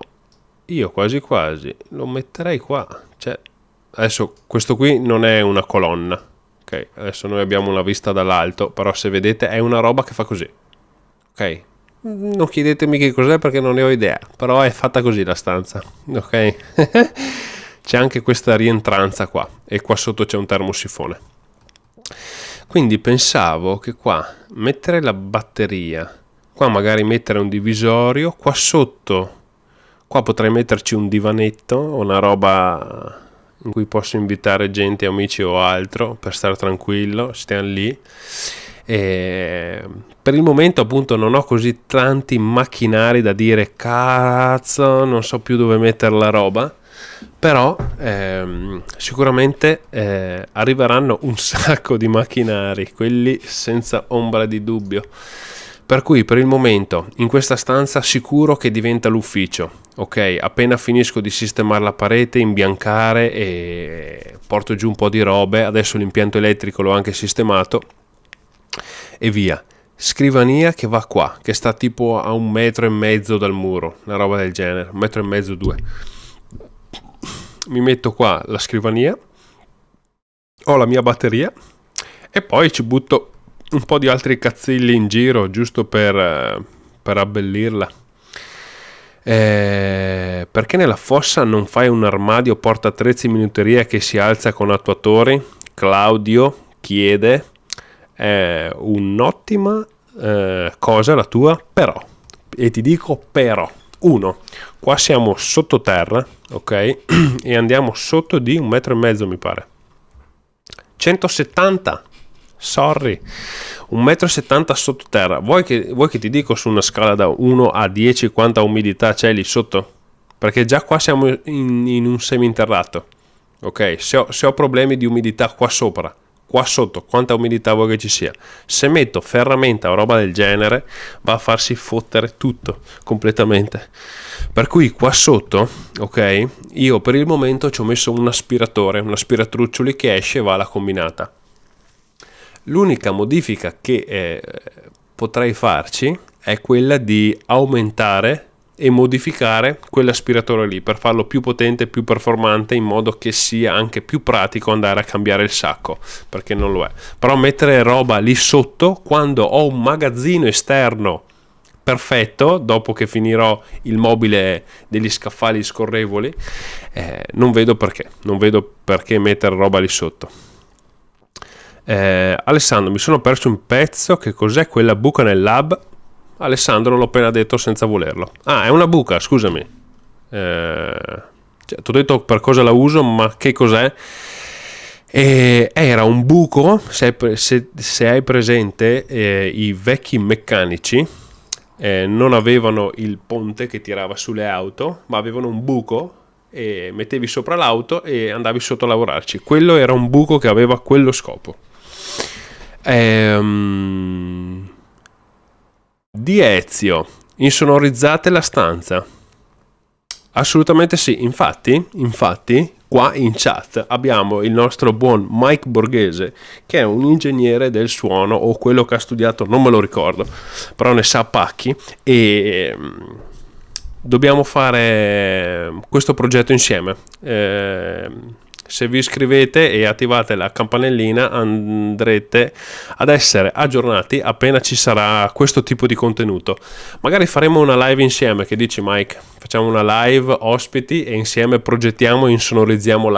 io quasi quasi lo metterei qua. Cioè, adesso questo qui non è una colonna, ok, adesso noi abbiamo una vista dall'alto, però se vedete è una roba che fa così, ok, non chiedetemi che cos'è perché non ne ho idea, però è fatta così la stanza, ok. C'è anche questa rientranza qua e qua sotto c'è un termosifone, quindi pensavo che qua mettere la batteria, qua magari mettere un divisorio, qua sotto qua potrei metterci un divanetto o una roba in cui posso invitare gente, amici o altro per stare tranquillo, stiamo lì. Per il momento appunto non ho così tanti macchinari da dire cazzo, non so più dove mettere la roba, però sicuramente arriveranno un sacco di macchinari, quelli senza ombra di dubbio. Per cui per il momento in questa stanza sicuro che diventa l'ufficio, ok? Appena finisco di sistemare la parete, imbiancare e porto giù un po' di robe, adesso l'impianto elettrico l'ho anche sistemato e via. Scrivania che va qua, che sta tipo a 1,5 metri dal muro, una roba del genere, 1,5 metri, 2. Mi metto qua la scrivania, ho la mia batteria e poi ci butto un po' di altri cazzilli in giro giusto per abbellirla. Perché nella fossa non fai un armadio portaattrezzi minuteria che si alza con attuatori? Claudio chiede. Un'ottima cosa la tua, però, e ti dico però, uno, qua siamo sottoterra, ok? E andiamo sotto di 1,5 metri mi pare, 170, sorry, 1,70 m sottoterra. Vuoi che ti dico su una scala da 1 a 10 quanta umidità c'è lì sotto? Perché già qua siamo in un seminterrato, ok? Se ho problemi di umidità qua sopra, qua sotto quanta umidità vuoi che ci sia? Se metto ferramenta o roba del genere va a farsi fottere tutto completamente. Per cui qua sotto, ok, io per il momento ci ho messo un aspiratore, un aspiratruccioli che esce e va alla combinata. L'unica modifica che potrei farci è quella di aumentare e modificare quell'aspiratore lì per farlo più potente, più performante, in modo che sia anche più pratico andare a cambiare il sacco, perché non lo è. Però mettere roba lì sotto quando ho un magazzino esterno perfetto, dopo che finirò il mobile degli scaffali scorrevoli, non vedo perché mettere roba lì sotto. Alessandro, mi sono perso un pezzo, che cos'è quella buca nel lab? Alessandro, l'ho appena detto senza volerlo. Ah, è una buca, scusami. Ti ho detto per cosa la uso, ma che cos'è? Era un buco, se hai presente, i vecchi meccanici non avevano il ponte che tirava sulle auto, ma avevano un buco e mettevi sopra l'auto e andavi sotto a lavorarci. Quello era un buco che aveva quello scopo. Di Ezio, insonorizzate la stanza? Assolutamente sì, infatti qua in chat abbiamo il nostro buon Mike Borghese, che è un ingegnere del suono, o quello che ha studiato, non me lo ricordo, però ne sa pacchi, e dobbiamo fare questo progetto insieme. Se vi iscrivete e attivate la campanellina andrete ad essere aggiornati appena ci sarà questo tipo di contenuto. Magari faremo una live insieme, che dici Mike? Facciamo una live ospiti e insieme progettiamo e insonorizziamo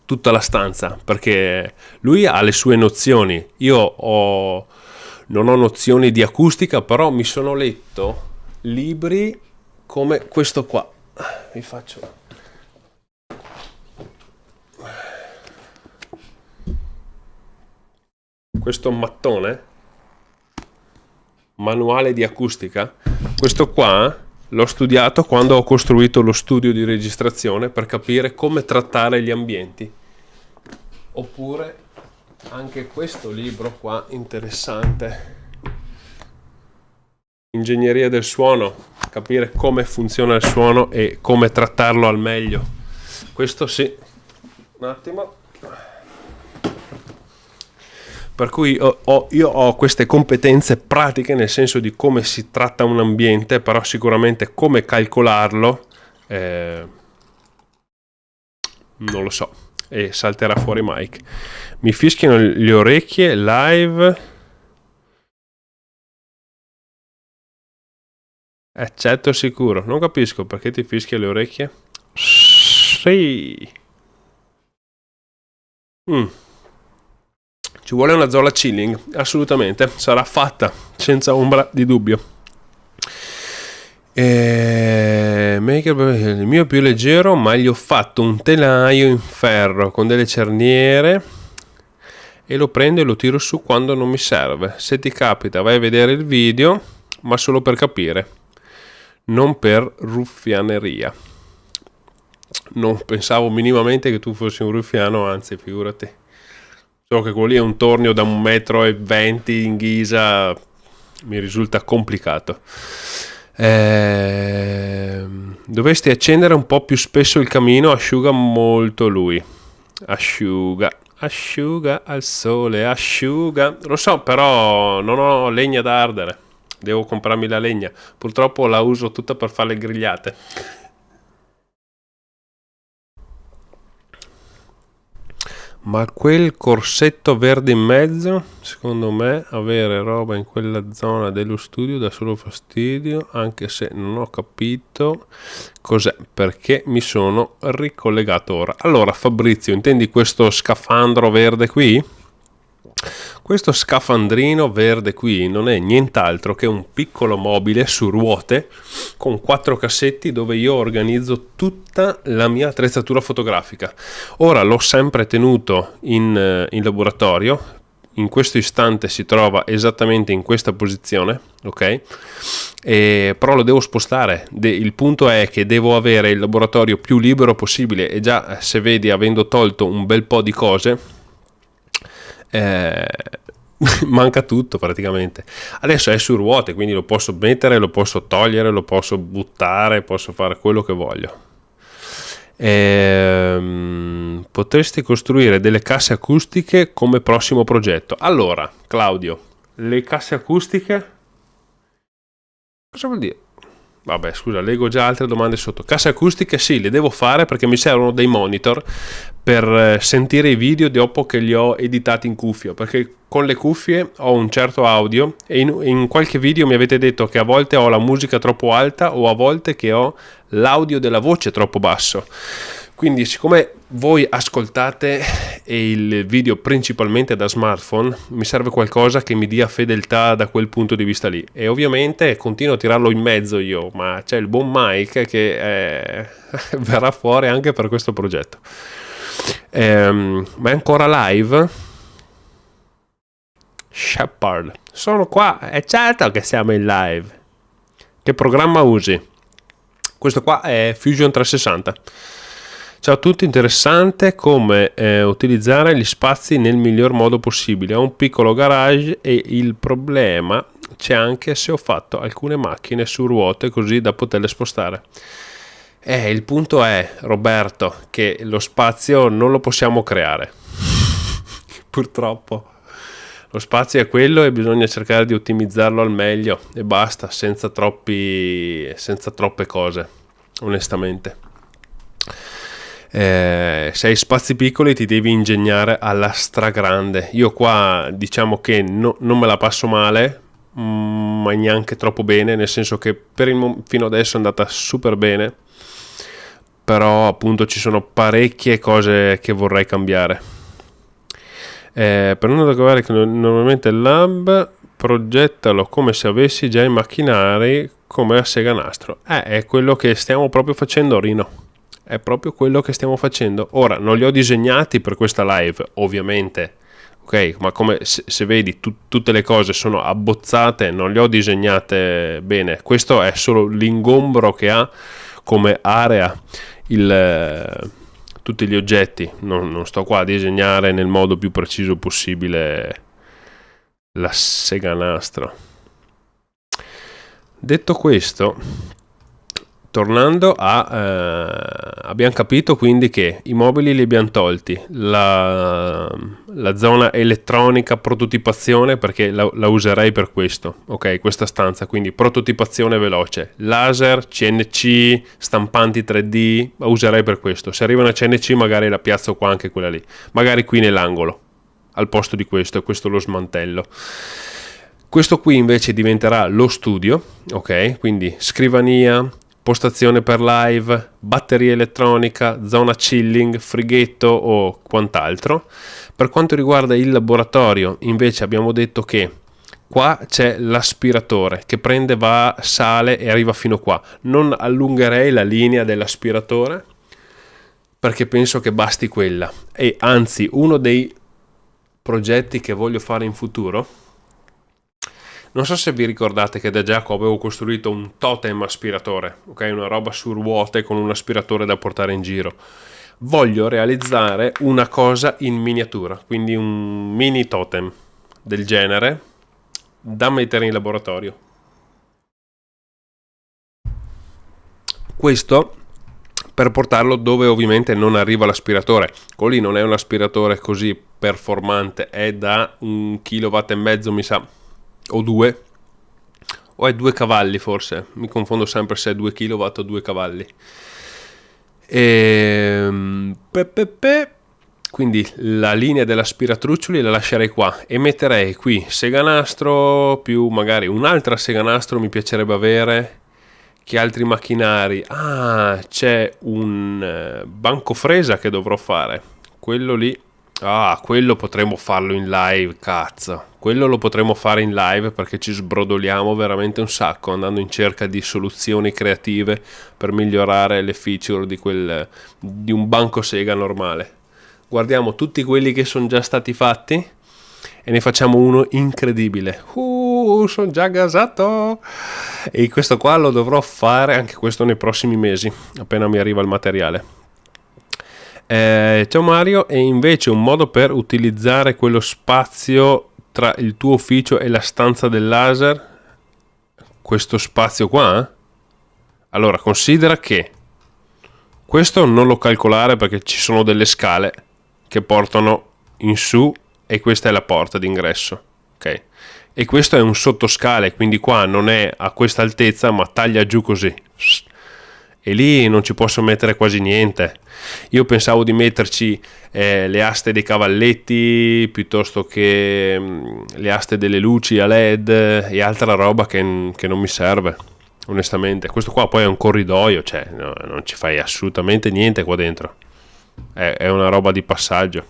tutta la stanza, perché lui ha le sue nozioni. Io non ho nozioni di acustica, però mi sono letto libri come questo qua. Vi faccio... questo mattone, manuale di acustica. Questo qua l'ho studiato quando ho costruito lo studio di registrazione, per capire come trattare gli ambienti. Oppure anche questo libro qua interessante, ingegneria del suono, capire come funziona il suono e come trattarlo al meglio. Questo sì, un attimo. Per cui io ho queste competenze pratiche, nel senso di come si tratta un ambiente, però sicuramente come calcolarlo non lo so, e salterà fuori Mike. Mi fischiano le orecchie live. Certo, sicuro. Non capisco perché ti fischia le orecchie. Sì. Ci vuole una zola chilling, assolutamente, sarà fatta, senza ombra di dubbio. Il mio è più leggero, ma gli ho fatto un telaio in ferro con delle cerniere e lo prendo e lo tiro su quando non mi serve. Se ti capita vai a vedere il video, ma solo per capire, non per ruffianeria. Non pensavo minimamente che tu fossi un ruffiano, anzi figurati. Solo che quello lì è un tornio da 1,20 m in ghisa, mi risulta complicato. Dovresti accendere un po' più spesso il camino, asciuga molto lui. Asciuga al sole, asciuga. Lo so, però non ho legna da ardere, devo comprarmi la legna. Purtroppo la uso tutta per fare le grigliate. Ma quel corsetto verde in mezzo, secondo me avere roba in quella zona dello studio dà solo fastidio, anche se non ho capito cos'è, perché mi sono ricollegato ora. Allora Fabrizio, intendi questo scafandro verde qui? Questo scafandrino verde qui non è nient'altro che un piccolo mobile su ruote con 4 cassetti dove io organizzo tutta la mia attrezzatura fotografica. Ora l'ho sempre tenuto in laboratorio, in questo istante si trova esattamente in questa posizione, ok? Però lo devo spostare. Il punto è che devo avere il laboratorio più libero possibile, e già se vedi, avendo tolto un bel po' di cose, manca tutto praticamente. Adesso è su ruote, quindi lo posso mettere, lo posso togliere, lo posso buttare, posso fare quello che voglio. Potresti costruire delle casse acustiche come prossimo progetto. Allora Claudio, le casse acustiche cosa vuol dire? Vabbè, scusa, leggo già altre domande sotto. Casse acustiche sì, le devo fare perché mi servono dei monitor per sentire i video dopo che li ho editati in cuffia, perché con le cuffie ho un certo audio e in qualche video mi avete detto che a volte ho la musica troppo alta o a volte che ho l'audio della voce troppo basso. Quindi siccome voi ascoltate il video principalmente da smartphone, mi serve qualcosa che mi dia fedeltà da quel punto di vista lì, e ovviamente continuo a tirarlo in mezzo io, ma c'è il buon Mike che verrà fuori anche per questo progetto. Ma è ancora live? Shepard, sono qua, è certo che siamo in live. Che programma usi? Questo qua è Fusion 360. Ciao a tutti, interessante come utilizzare gli spazi nel miglior modo possibile. Ho un piccolo garage e il problema c'è anche se ho fatto alcune macchine su ruote così da poterle spostare. Il punto è, Roberto, che lo spazio non lo possiamo creare. Purtroppo. Lo spazio è quello e bisogna cercare di ottimizzarlo al meglio e basta, senza troppe cose, onestamente. Se hai spazi piccoli ti devi ingegnare alla stragrande. Io qua diciamo che non me la passo male, ma neanche troppo bene, nel senso che fino adesso è andata super bene, però appunto ci sono parecchie cose che vorrei cambiare. Per non trovare che normalmente il lab, progettalo come se avessi già i macchinari come a Sega Nastro. È quello che stiamo proprio facendo, Rino. È proprio quello che stiamo facendo. Ora non li ho disegnati per questa live, ovviamente, ok, ma come se vedi tutte le cose sono abbozzate, non le ho disegnate bene. Questo è solo l'ingombro che ha come area tutti gli oggetti. Non sto qua a disegnare nel modo più preciso possibile la Sega Nastro. Detto questo, tornando abbiamo capito quindi che i mobili li abbiamo tolti, la zona elettronica prototipazione, perché la userei per questo, ok, questa stanza, quindi prototipazione veloce, laser, CNC, stampanti 3D, la userei per questo. Se arriva una CNC magari la piazzo qua, anche quella lì, magari qui nell'angolo al posto di questo, e questo lo smantello. Questo qui invece diventerà lo studio, ok, quindi scrivania, postazione per live, batteria elettronica, zona chilling, frighetto o quant'altro. Per quanto riguarda il laboratorio invece abbiamo detto che qua c'è l'aspiratore che prende, va, sale e arriva fino qua. Non allungherei la linea dell'aspiratore perché penso che basti quella, e anzi uno dei progetti che voglio fare in futuro. Non so se vi ricordate che da Giacomo avevo costruito un totem aspiratore, ok? Una roba su ruote con un aspiratore da portare in giro. Voglio realizzare una cosa in miniatura, quindi un mini totem del genere da mettere in laboratorio. Questo per portarlo dove ovviamente non arriva l'aspiratore. Quello lì non è un aspiratore così performante, è da 1,5 kW mi sa, o 2, o è 2 cavalli forse, mi confondo sempre se è 2 kW o 2 cavalli. Quindi la linea dell'aspiratruccioli la lascerei qua e metterei qui seganastro più magari un'altra seganastro mi piacerebbe avere. Che altri macchinari? C'è un banco fresa che dovrò fare, quello lì. Quello potremmo farlo in live, cazzo. Quello lo potremmo fare in live perché ci sbrodoliamo veramente un sacco andando in cerca di soluzioni creative per migliorare le feature di un banco sega normale. Guardiamo tutti quelli che sono già stati fatti e ne facciamo uno incredibile. Sono già gasato! E questo qua lo dovrò fare anche questo nei prossimi mesi, appena mi arriva il materiale. Ciao Mario, e invece un modo per utilizzare quello spazio tra il tuo ufficio e la stanza del laser, questo spazio qua? Allora, considera che questo non lo calcolare perché ci sono delle scale che portano in su e questa è la porta d'ingresso, ok? E questo è un sottoscale, quindi qua non è a questa altezza ma taglia giù così. E lì non ci posso mettere quasi niente. Io pensavo di metterci le aste dei cavalletti piuttosto che le aste delle luci a LED e altra roba che non mi serve, onestamente. Questo qua poi è un corridoio, cioè no, non ci fai assolutamente niente qua dentro, è una roba di passaggio.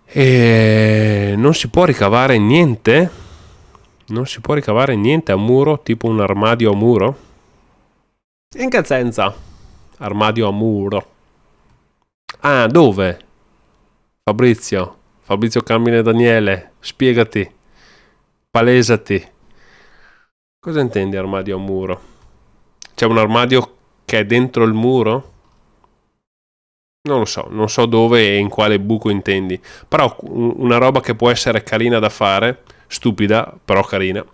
E non si può ricavare niente a muro, tipo un armadio a muro. In che senso? Armadio a muro. Dove? Fabrizio Carmine Daniele, spiegati, palesati. Cosa intendi armadio a muro? C'è un armadio che è dentro il muro? Non so dove e in quale buco intendi. Però una roba che può essere carina da fare, stupida, però carina.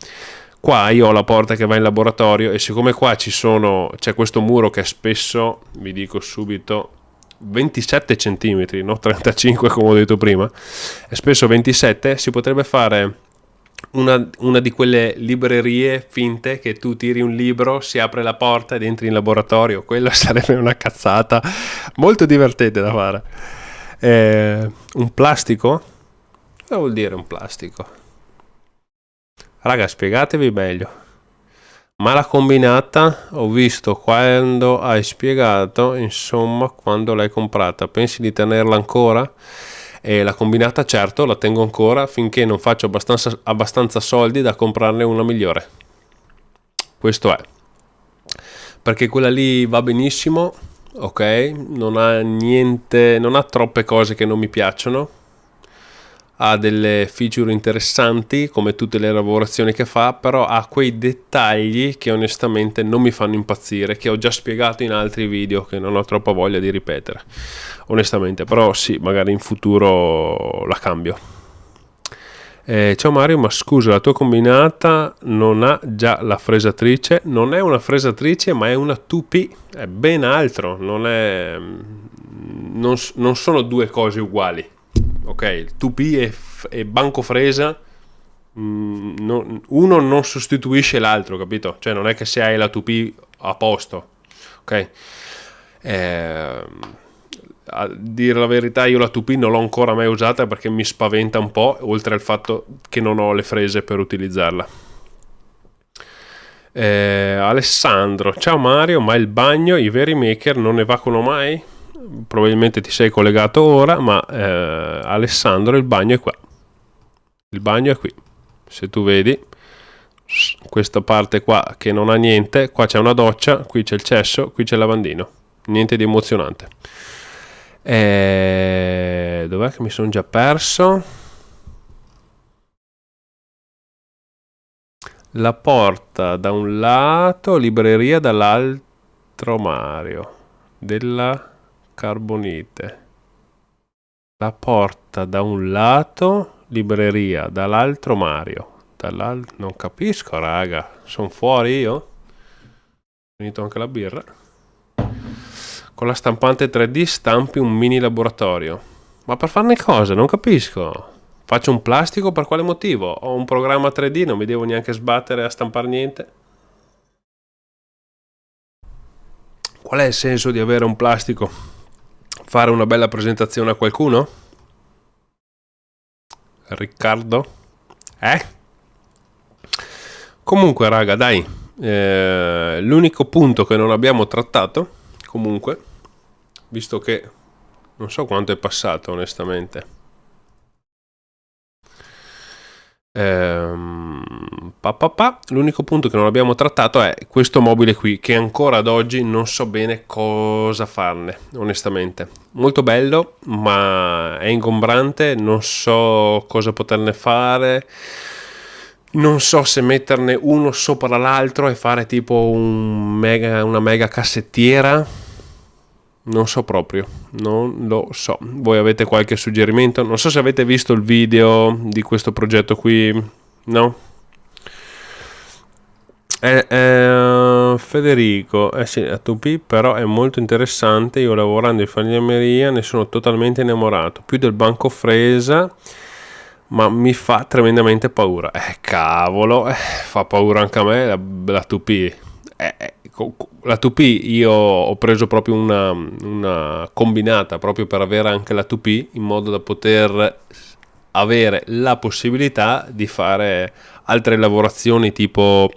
Qua io ho la porta che va in laboratorio e siccome qua c'è questo muro che è spesso, vi dico subito, 27 cm, no 35 come ho detto prima, è spesso 27, si potrebbe fare una di quelle librerie finte che tu tiri un libro, si apre la porta ed entri in laboratorio. Quello sarebbe una cazzata molto divertente da fare. Un plastico? Cosa vuol dire un plastico? Raga, spiegatevi meglio. Ma la combinata, ho visto quando hai spiegato, insomma, quando l'hai comprata. Pensi di tenerla ancora? E la combinata, certo, la tengo ancora finché non faccio abbastanza soldi da comprarne una migliore. Questo è. Perché quella lì va benissimo, ok? Non ha troppe cose che non mi piacciono. Ha delle feature interessanti come tutte le lavorazioni che fa, però ha quei dettagli che onestamente non mi fanno impazzire, che ho già spiegato in altri video che non ho troppa voglia di ripetere onestamente, però sì, magari in futuro la cambio. Ciao Mario, ma scusa, la tua combinata non ha già la fresatrice? Non è una fresatrice ma è una 2P, è ben altro, non sono due cose uguali. Ok, il 2P e banco fresa, uno non sostituisce l'altro, capito? Cioè non è che se hai la 2P a posto, ok? A dire la verità, io la 2P non l'ho ancora mai usata perché mi spaventa un po', oltre al fatto che non ho le frese per utilizzarla. Alessandro, ciao Mario, ma il bagno, i veri maker non evacuano mai? Probabilmente ti sei collegato ora, ma Alessandro, il bagno è qua. Il bagno è qui. Se tu vedi questa parte qua che non ha niente, qua c'è una doccia, qui c'è il cesso, qui c'è il lavandino. Niente di emozionante. Dov'è che mi sono già perso? La porta da un lato, libreria dall'altro, Mario. Della Carbonite. La porta da un lato, libreria dall'altro, Mario. Non capisco, raga. Sono fuori io? Ho finito anche la birra. Con la stampante 3D stampi un mini laboratorio. Ma per farne cosa? Non capisco. Faccio un plastico per quale motivo? Ho un programma 3D, non mi devo neanche sbattere a stampare niente. Qual è il senso di avere un plastico? Fare una bella presentazione a qualcuno? Riccardo? Comunque, raga, dai. L'unico punto che non abbiamo trattato, comunque, visto che non so quanto è passato, onestamente. L'unico punto che non abbiamo trattato è questo mobile qui, che ancora ad oggi non so bene cosa farne, onestamente. Molto bello, ma è ingombrante, non so cosa poterne fare, non so se metterne uno sopra l'altro e fare tipo una mega cassettiera. Non so proprio, non lo so. Voi avete qualche suggerimento? Non so se avete visto il video di questo progetto qui, no? Federico, sì, a 2P però è molto interessante. Io lavorando in falegnameria ne sono totalmente innamorato. Più del banco Fresa, ma mi fa tremendamente paura. Cavolo, fa paura anche a me la 2P. La 2P io ho preso proprio una combinata proprio per avere anche la 2P, in modo da poter avere la possibilità di fare altre lavorazioni, tipo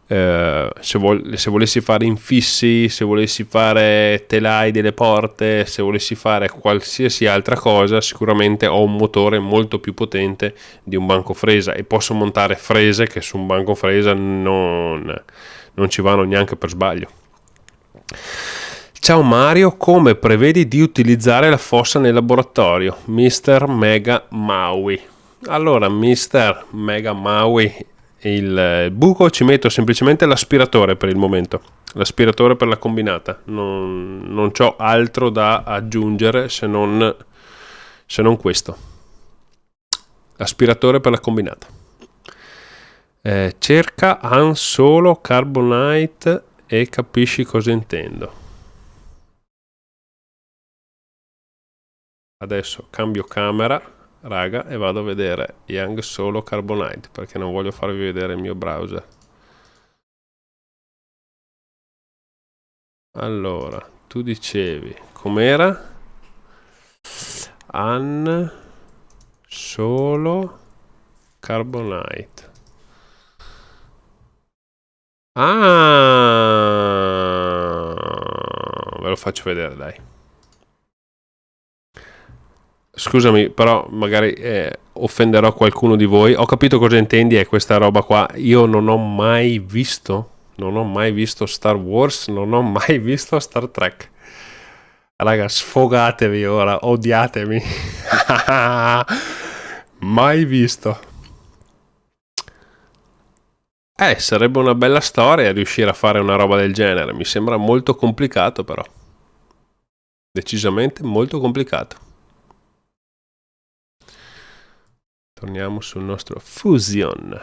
se volessi fare infissi, se volessi fare telai delle porte, se volessi fare qualsiasi altra cosa. Sicuramente ho un motore molto più potente di un banco Fresa e posso montare frese che su un banco Fresa non ci vanno neanche per sbaglio. Ciao Mario, come prevedi di utilizzare la fossa nel laboratorio? Mr. Mega Maui. Allora, Mr. Mega Maui, il buco ci metto semplicemente l'aspiratore per il momento. L'aspiratore per la combinata. Non c'ho altro da aggiungere se non questo. L'aspiratore per la combinata. Cerca Han Solo Carbonite e capisci cosa intendo. Adesso cambio camera, raga, e vado a vedere Young Solo Carbonite, perché non voglio farvi vedere il mio browser. Allora, tu dicevi com'era? Han Solo Carbonite. Ve lo faccio vedere, dai. Scusami, però magari offenderò qualcuno di voi. Ho capito cosa intendi, è questa roba qua. Io non ho mai visto Star Wars, non ho mai visto Star Trek. Raga, sfogatevi ora, odiatemi. Mai visto. Sarebbe una bella storia riuscire a fare una roba del genere. Mi sembra molto complicato, però. Decisamente molto complicato. Torniamo sul nostro Fusion.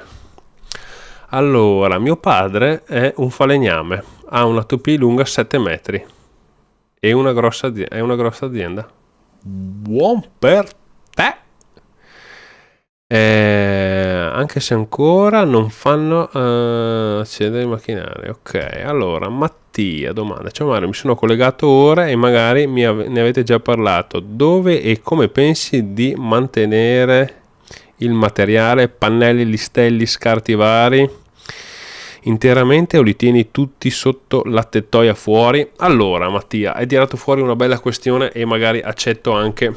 Allora, mio padre è un falegname. Ha una 2P lunga 7 metri. È una grossa azienda. Buon per te! Anche se ancora non fanno accedere ai macchinari. Ok, allora Mattia domanda: ciao Mario, mi sono collegato ora e magari ne avete già parlato. Dove e come pensi di mantenere il materiale, pannelli, listelli, scarti vari, interamente o li tieni tutti sotto la tettoia fuori? Allora Mattia, hai tirato fuori una bella questione e magari accetto anche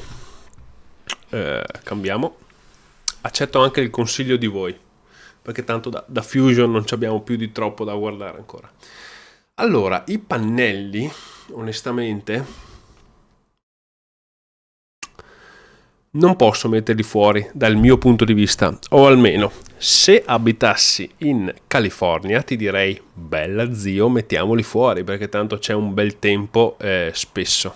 accetto anche il consiglio di voi, perché tanto da Fusion non ci abbiamo più di troppo da guardare ancora. Allora, i pannelli, onestamente, non posso metterli fuori dal mio punto di vista, o almeno se abitassi in California ti direi bella zio, mettiamoli fuori perché tanto c'è un bel tempo spesso.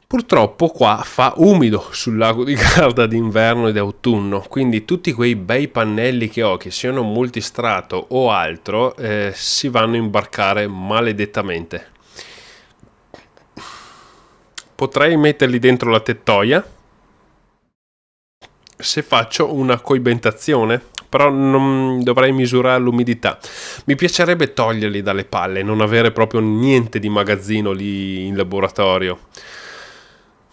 Purtroppo qua fa umido sul lago di Garda d'inverno ed autunno, quindi tutti quei bei pannelli che ho, che siano multistrato o altro, si vanno a imbarcare maledettamente. Potrei metterli dentro la tettoia se faccio una coibentazione, però non dovrei misurare l'umidità. Mi piacerebbe toglierli dalle palle, non avere proprio niente di magazzino lì in laboratorio.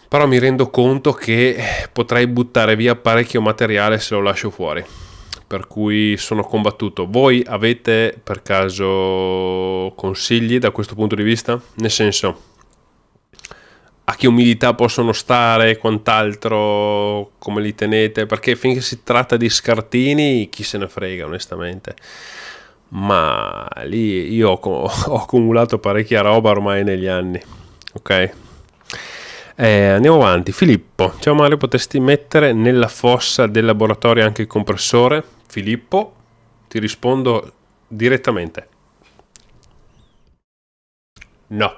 Però mi rendo conto che potrei buttare via parecchio materiale se lo lascio fuori. Per cui sono combattuto. Voi avete per caso consigli da questo punto di vista? Nel senso, a che umidità possono stare, quant'altro, come li tenete, perché finché si tratta di scartini chi se ne frega onestamente, ma lì io ho accumulato parecchia roba ormai negli anni. Ok, andiamo avanti. Filippo, ciao Mario, potresti mettere nella fossa del laboratorio anche il compressore? Filippo, ti rispondo direttamente no.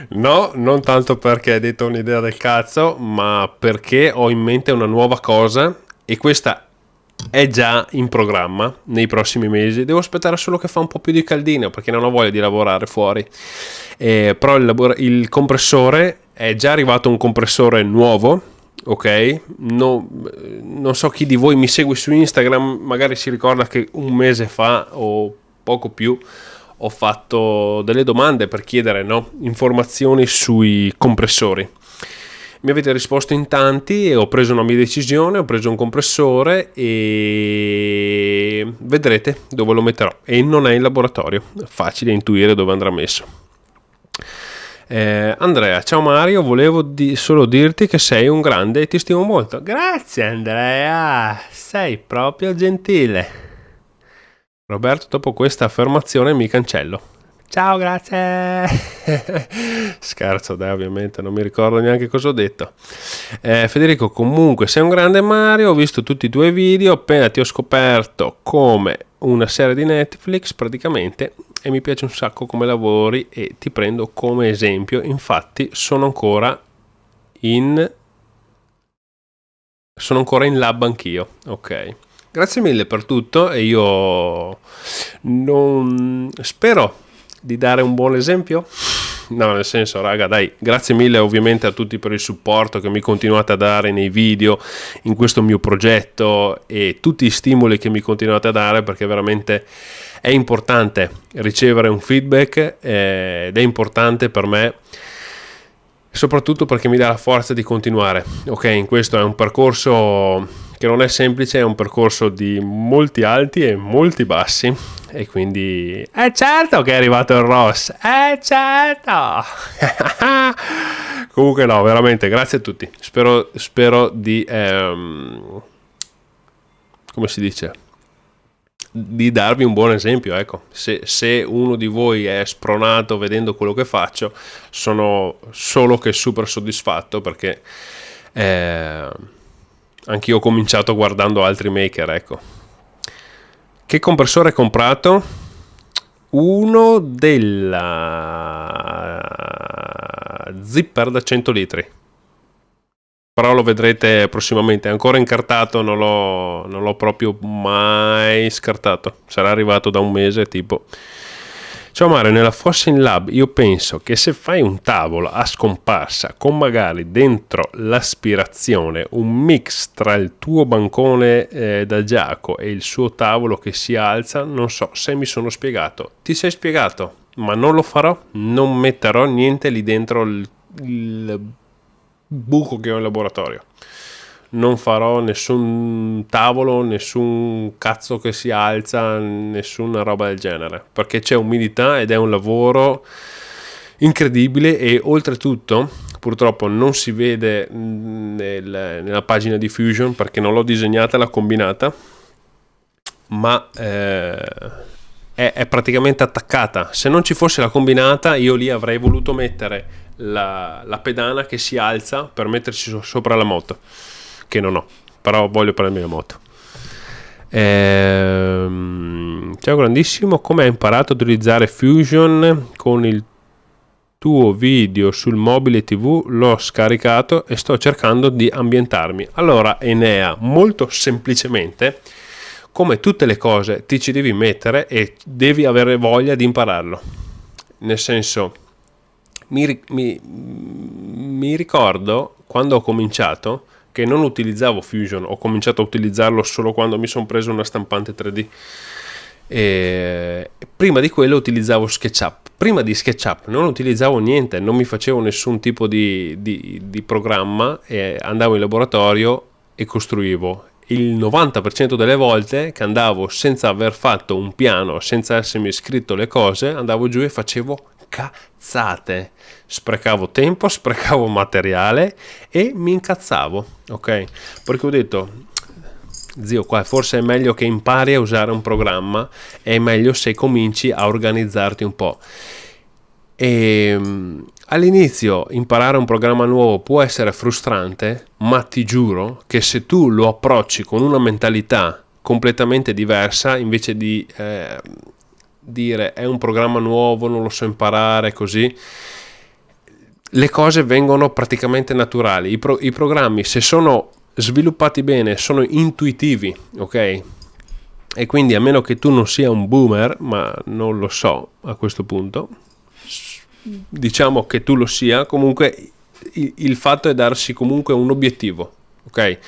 No, non tanto perché hai detto un'idea del cazzo, ma perché ho in mente una nuova cosa e questa è già in programma nei prossimi mesi. Devo aspettare solo che fa un po' più di caldino perché non ho voglia di lavorare fuori. Però il compressore è già arrivato, un compressore nuovo. Ok, non so chi di voi mi segue su Instagram, magari si ricorda che un mese fa o poco più ho fatto delle domande per chiedere informazioni sui compressori. Mi avete risposto in tanti e ho preso una mia decisione, ho preso un compressore e vedrete dove lo metterò. E non è in laboratorio, facile intuire dove andrà messo. Andrea, ciao Mario, volevo solo dirti che sei un grande e ti stimo molto. Grazie Andrea, sei proprio gentile. Roberto, dopo questa affermazione mi cancello. Ciao, grazie. Scherzo, dai, ovviamente non mi ricordo neanche cosa ho detto. Federico, comunque sei un grande Mario, ho visto tutti i tuoi video, appena ti ho scoperto come una serie di Netflix praticamente, e mi piace un sacco come lavori e ti prendo come esempio. Infatti sono ancora in lab anch'io. Ok, grazie mille per tutto e io non spero di dare un buon esempio. No, nel senso, raga, dai, grazie mille ovviamente a tutti per il supporto che mi continuate a dare nei video, in questo mio progetto, e tutti i stimoli che mi continuate a dare, perché veramente è importante ricevere un feedback ed è importante per me, soprattutto perché mi dà la forza di continuare. Ok, in questo è un percorso che non è semplice, è un percorso di molti alti e molti bassi, e quindi è certo che è arrivato il Ross, è certo. Comunque no, veramente grazie a tutti, spero di come si dice, di darvi un buon esempio. Ecco, se uno di voi è spronato vedendo quello che faccio, sono solo che super soddisfatto, perché anch'io ho cominciato guardando altri maker. Ecco, che compressore hai comprato? Uno della Zipper da 100 litri, però lo vedrete prossimamente. È ancora incartato, non l'ho proprio mai scartato, sarà arrivato da un mese tipo. Ciao Mario, nella fossa in lab io penso che se fai un tavolo a scomparsa con magari dentro l'aspirazione, un mix tra il tuo bancone da giaco e il suo tavolo che si alza, non so se mi sono spiegato. Ti sei spiegato? Ma non lo farò, non metterò niente lì dentro il buco che ho in laboratorio. Non farò nessun tavolo, nessun cazzo che si alza, nessuna roba del genere, perché c'è umidità ed è un lavoro incredibile. E oltretutto purtroppo non si vede nella pagina di Fusion perché non l'ho disegnata, l'ho combinata, ma è praticamente attaccata. Se non ci fosse la combinata, io lì avrei voluto mettere la pedana che si alza per metterci sopra la moto, che non ho, però voglio prendermi la moto. Ciao grandissimo, come hai imparato ad utilizzare Fusion? Con il tuo video sul mobile TV l'ho scaricato e sto cercando di ambientarmi. Allora Enea, molto semplicemente, come tutte le cose ti ci devi mettere e devi avere voglia di impararlo. Nel senso, mi ricordo quando ho cominciato che non utilizzavo Fusion, ho cominciato a utilizzarlo solo quando mi sono preso una stampante 3D. E prima di quello utilizzavo SketchUp. Prima di SketchUp non utilizzavo niente, non mi facevo nessun tipo di programma, e andavo in laboratorio e costruivo. Il 90% delle volte che andavo senza aver fatto un piano, senza essermi scritto le cose, andavo giù e facevo cazzate, sprecavo tempo, sprecavo materiale e mi incazzavo, ok? Perché ho detto, zio, qua forse è meglio che impari a usare un programma, è meglio se cominci a organizzarti un po'. E all'inizio imparare un programma nuovo può essere frustrante, ma ti giuro che se tu lo approcci con una mentalità completamente diversa, invece di dire è un programma nuovo, non lo so imparare, così le cose vengono praticamente naturali. I programmi, se sono sviluppati bene, sono intuitivi, ok? E quindi, a meno che tu non sia un boomer, ma non lo so a questo punto, diciamo che tu lo sia, comunque il fatto è darsi comunque un obiettivo, ok?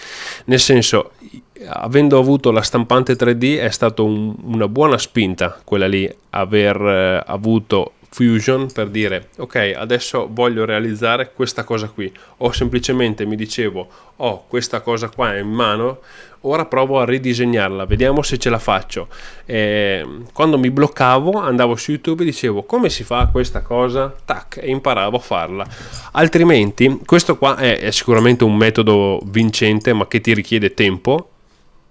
Nel senso, avendo avuto la stampante 3D è stato una buona spinta quella lì, aver avuto Fusion, per dire ok, adesso voglio realizzare questa cosa qui, o semplicemente mi dicevo questa cosa qua è in mano, ora provo a ridisegnarla, vediamo se ce la faccio. Quando mi bloccavo andavo su YouTube e dicevo come si fa questa cosa, tac, e imparavo a farla. Altrimenti questo qua è sicuramente un metodo vincente, ma che ti richiede tempo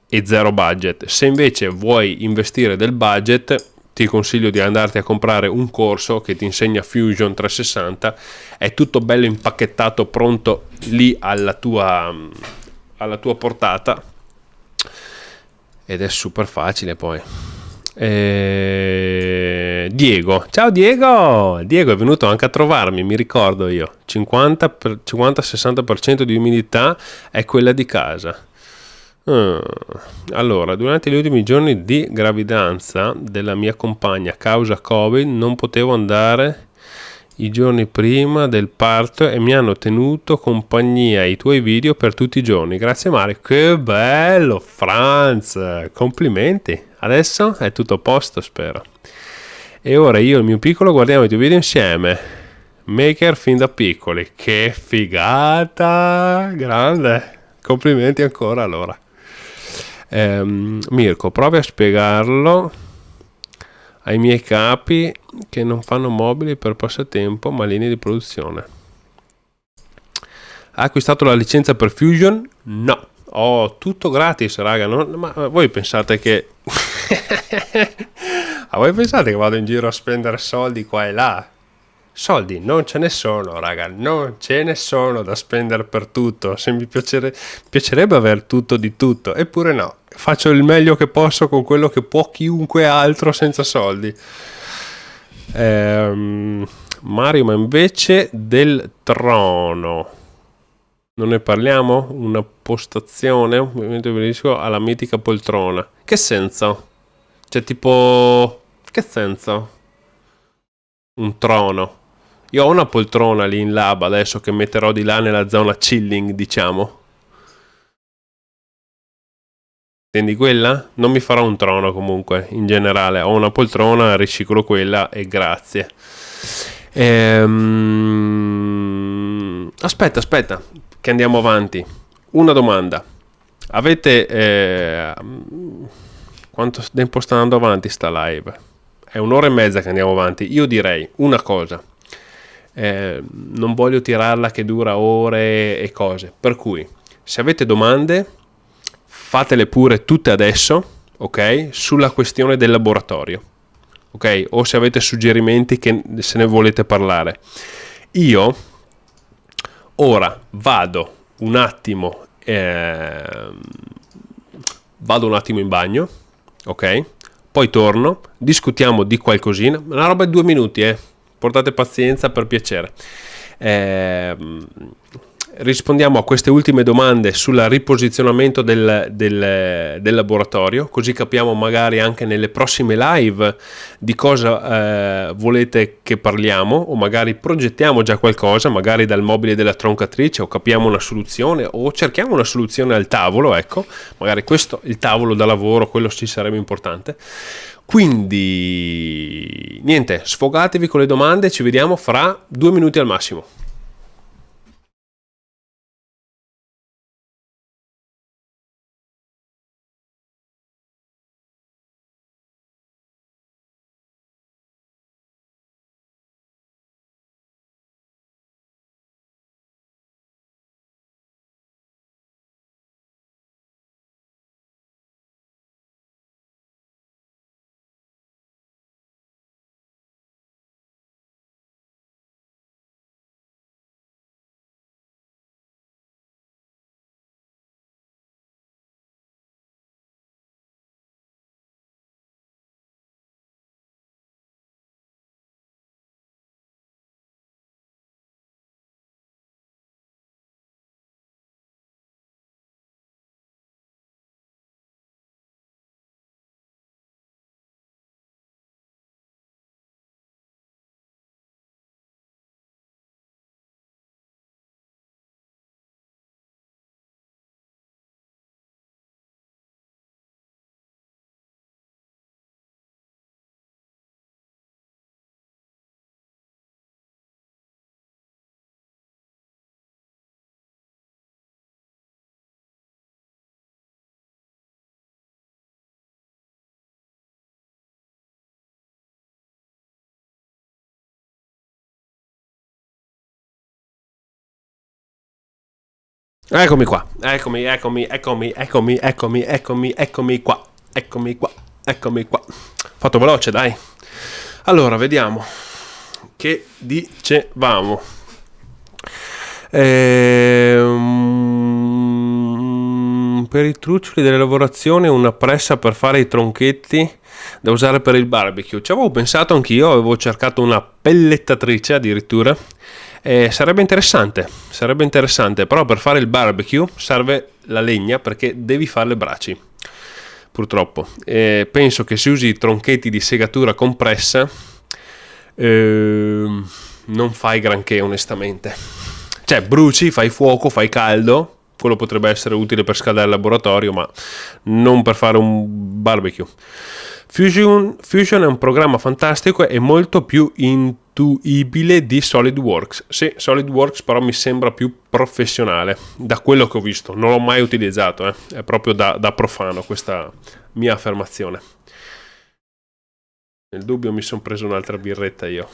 e zero budget. Se invece vuoi investire del budget, ti consiglio di andarti a comprare un corso che ti insegna Fusion 360, è tutto bello impacchettato, pronto lì alla tua portata, ed è super facile. Poi ciao Diego è venuto anche a trovarmi, mi ricordo io, 50-60% di umidità è quella di casa. Allora, durante gli ultimi giorni di gravidanza della mia compagna causa Covid non potevo andare i giorni prima del parto e mi hanno tenuto compagnia i tuoi video per tutti i giorni. Grazie Mario. Che bello, Franz, complimenti. Adesso è tutto a posto, spero. E ora io e il mio piccolo guardiamo i tuoi video insieme. Maker fin da piccoli. Che figata, grande. Complimenti ancora allora. Mirko, provi a spiegarlo ai miei capi che non fanno mobili per passatempo ma linee di produzione. Ha acquistato la licenza per Fusion? No, ho tutto gratis, raga. Ma voi pensate che vado in giro a spendere soldi qua e là? Soldi non ce ne sono, raga, non ce ne sono da spendere per tutto. Se mi piacerebbe aver tutto di tutto, eppure no, faccio il meglio che posso con quello che può chiunque altro senza soldi. Mario, ma invece del trono non ne parliamo? Una postazione, un movimento bellissimo alla mitica poltrona. Che senso? Cioè tipo, che senso? Un trono. Io ho una poltrona lì in lab adesso che metterò di là nella zona chilling, diciamo. Intendi quella? Non mi farò un trono comunque, in generale. Ho una poltrona, riciclo quella e grazie. Aspetta, che andiamo avanti. Una domanda. Avete... quanto tempo sta andando avanti sta live? È 1 ora e mezza che andiamo avanti. Io direi una cosa. Non voglio tirarla che dura ore e cose, per cui se avete domande fatele pure tutte adesso, ok, sulla questione del laboratorio, ok? O se avete suggerimenti che se ne volete parlare. Io ora vado un attimo in bagno, ok? Poi torno, discutiamo di qualcosina, una roba di 2 minuti, portate pazienza, per piacere. Rispondiamo a queste ultime domande sul riposizionamento del laboratorio, così capiamo magari anche nelle prossime live di cosa volete che parliamo, o magari progettiamo già qualcosa, magari dal mobile della troncatrice, o capiamo una soluzione, o cerchiamo una soluzione al tavolo, ecco, magari questo, il tavolo da lavoro, quello sì sarebbe importante. Quindi niente, sfogatevi con le domande, ci vediamo fra 2 minuti al massimo. Eccomi qua, eccomi qua. Fatto veloce, dai. Allora, vediamo che dicevamo. Per i truccioli delle lavorazioni, una pressa per fare i tronchetti da usare per il barbecue. Ci avevo pensato anch'io, avevo cercato una pellettatrice addirittura. Sarebbe interessante, però per fare il barbecue serve la legna, perché devi fare le braci, purtroppo. Penso che se usi i tronchetti di segatura compressa non fai granché, onestamente. Cioè, bruci, fai fuoco, fai caldo, quello potrebbe essere utile per scaldare il laboratorio, ma non per fare un barbecue. Fusion è un programma fantastico e molto più intuibile di SolidWorks. Sì, SolidWorks però mi sembra più professionale, da quello che ho visto. Non l'ho mai utilizzato, è proprio da profano questa mia affermazione. Nel dubbio mi sono preso un'altra birretta io.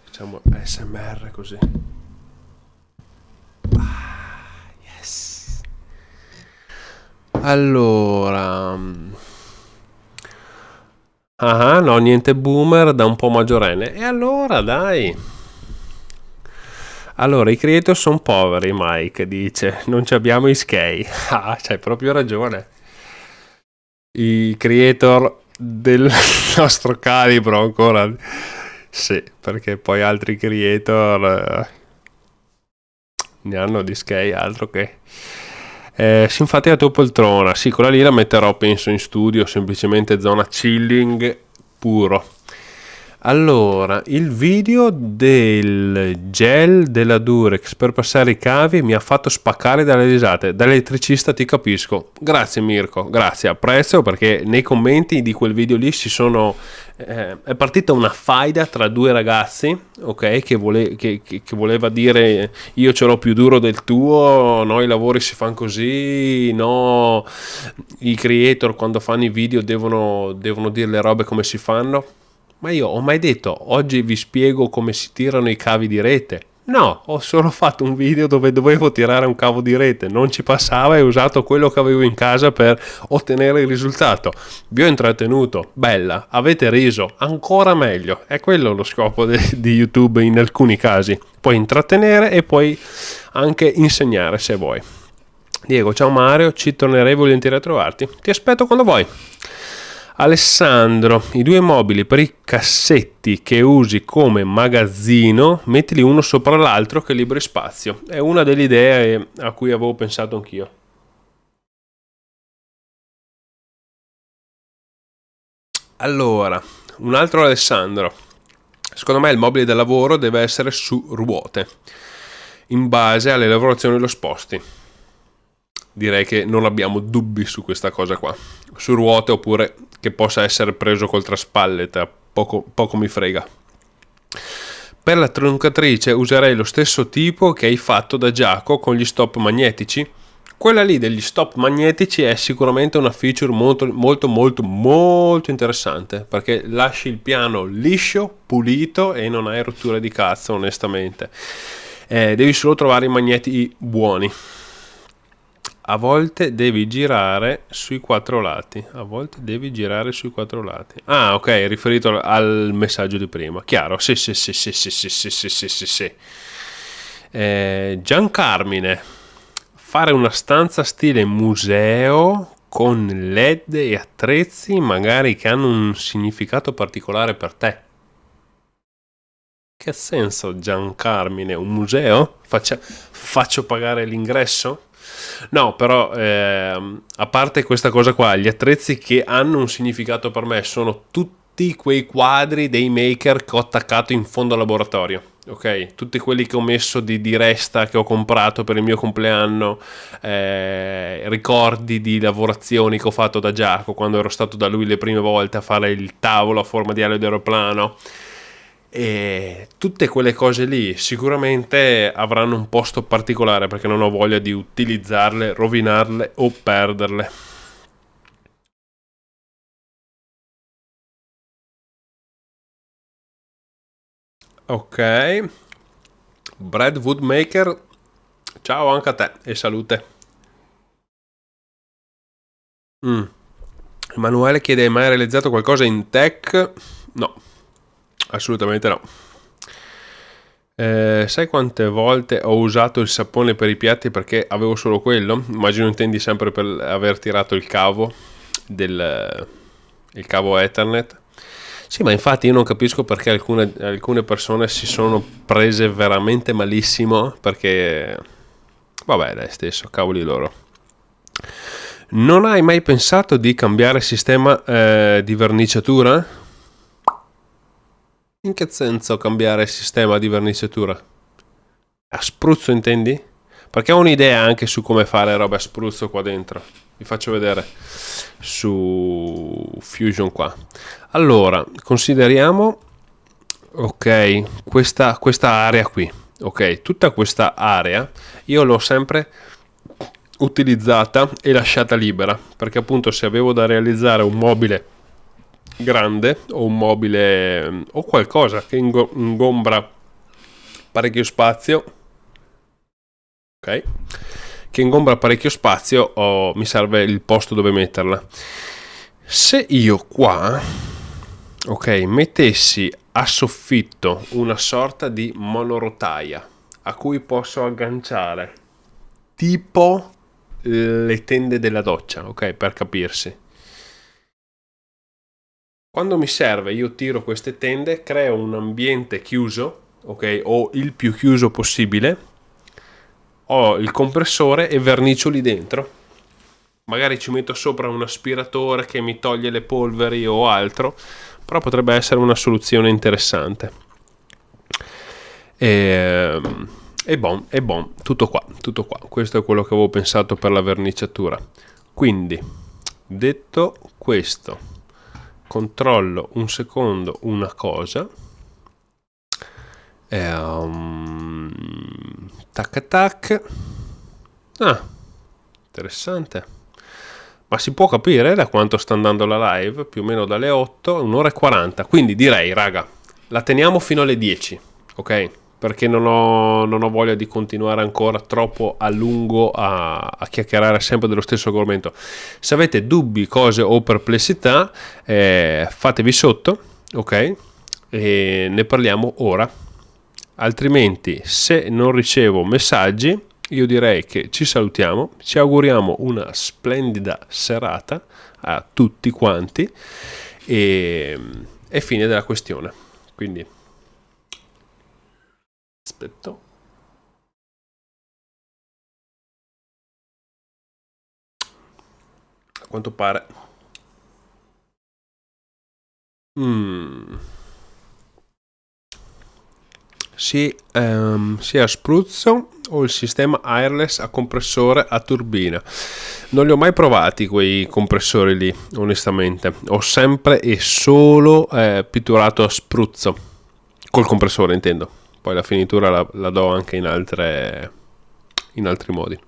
Facciamo ASMR così. Yes. Allora, no, niente boomer, da un po' maggiorenne. E allora, dai. Allora, i creator sono poveri, Mike dice. Non ci abbiamo i skei. C'hai proprio ragione. I creator del nostro calibro ancora. Sì, perché poi altri creator ne hanno di skei, altro che. Sì, infatti la tua poltrona, sì, quella lì la metterò penso in studio, semplicemente zona chilling puro. Allora, il video del gel della Durex per passare i cavi mi ha fatto spaccare dalle risate. Da elettricista ti capisco. Grazie Mirko, grazie, apprezzo, perché nei commenti di quel video lì è partita una faida tra due ragazzi, ok, che voleva dire io ce l'ho più duro del tuo, no, i lavori si fanno così, no, i creator quando fanno i video devono dire le robe come si fanno. Ma io ho mai detto oggi vi spiego come si tirano i cavi di rete? No, ho solo fatto un video dove dovevo tirare un cavo di rete, non ci passava e ho usato quello che avevo in casa per ottenere il risultato. Vi ho intrattenuto, bella, avete riso, ancora meglio. È quello lo scopo di YouTube in alcuni casi. Puoi intrattenere e puoi anche insegnare se vuoi. Diego, ciao Mario, ci tornerei volentieri a trovarti. Ti aspetto quando vuoi. Alessandro, i due mobili per i cassetti che usi come magazzino, mettili uno sopra l'altro che liberi spazio. È una delle idee a cui avevo pensato anch'io. Allora, un altro Alessandro. Secondo me il mobile da lavoro deve essere su ruote. In base alle lavorazioni lo sposti. Direi che non abbiamo dubbi su questa cosa qua. Su ruote oppure che possa essere preso col traspallet, poco mi frega. Per la troncatrice userei lo stesso tipo che hai fatto da Giacomo con gli stop magnetici. Quella lì degli stop magnetici è sicuramente una feature molto interessante, perché lasci il piano liscio, pulito e non hai rotture di cazzo, onestamente. Devi solo trovare i magneti buoni. A volte devi girare sui quattro lati. Ah, ok, riferito al messaggio di prima. Chiaro? Sì. Giancarmine, fare una stanza stile museo con LED e attrezzi magari che hanno un significato particolare per te. Che senso, Giancarmine? Un museo? Faccio pagare l'ingresso? No, però a parte questa cosa qua, gli attrezzi che hanno un significato per me sono tutti quei quadri dei maker che ho attaccato in fondo al laboratorio, ok? Tutti quelli che ho messo di resta, che ho comprato per il mio compleanno, ricordi di lavorazioni che ho fatto da Giacomo quando ero stato da lui le prime volte a fare il tavolo a forma di aleo d'aeroplano. E tutte quelle cose lì sicuramente avranno un posto particolare perché non ho voglia di utilizzarle, rovinarle o perderle. Ok, Brad Woodmaker, ciao anche a te e salute. Emanuele chiede: hai mai realizzato qualcosa in tech? No, assolutamente no. Sai quante volte ho usato il sapone per i piatti perché avevo solo quello? Immagino intendi sempre per aver tirato il cavo il cavo Ethernet. Sì, ma infatti io non capisco perché alcune persone si sono prese veramente malissimo perché vabbè, dai, stesso, cavoli loro. Non hai mai pensato di cambiare sistema di verniciatura? In che senso cambiare sistema di verniciatura? A spruzzo intendi? Perché ho un'idea anche su come fare roba a spruzzo qua dentro. Vi faccio vedere su Fusion qua. Allora, consideriamo, ok, questa area qui. Ok, tutta questa area io l'ho sempre utilizzata e lasciata libera, perché appunto se avevo da realizzare un mobile grande o un mobile o qualcosa che ingombra parecchio spazio, ok, che ingombra parecchio spazio, mi serve il posto dove metterla. Se io qua, ok, mettessi a soffitto una sorta di monorotaia a cui posso agganciare tipo le tende della doccia, ok, per capirsi. Quando mi serve io tiro queste tende, creo un ambiente chiuso, ok, o il più chiuso possibile, ho il compressore e vernicio lì dentro. Magari ci metto sopra un aspiratore che mi toglie le polveri o altro, però potrebbe essere una soluzione interessante. E bon, tutto qua. Questo è quello che avevo pensato per la verniciatura. Quindi, detto questo, controllo un secondo una cosa. Tac. Interessante. Ma si può capire da quanto sta andando la live? Più o meno dalle 8, 1 ora e 40. Quindi direi, raga, la teniamo fino alle 10, ok? perché non ho voglia di continuare ancora troppo a lungo a chiacchierare sempre dello stesso argomento. Se avete dubbi, cose o perplessità, fatevi sotto, ok? E ne parliamo ora. Altrimenti, se non ricevo messaggi, io direi che ci salutiamo, ci auguriamo una splendida serata a tutti quanti e fine della questione. Quindi aspetto. A quanto pare sia spruzzo o il sistema wireless a compressore a turbina. Non li ho mai provati quei compressori lì, onestamente. Ho sempre e solo pitturato a spruzzo col compressore, intendo. Poi la finitura la do anche in altri modi.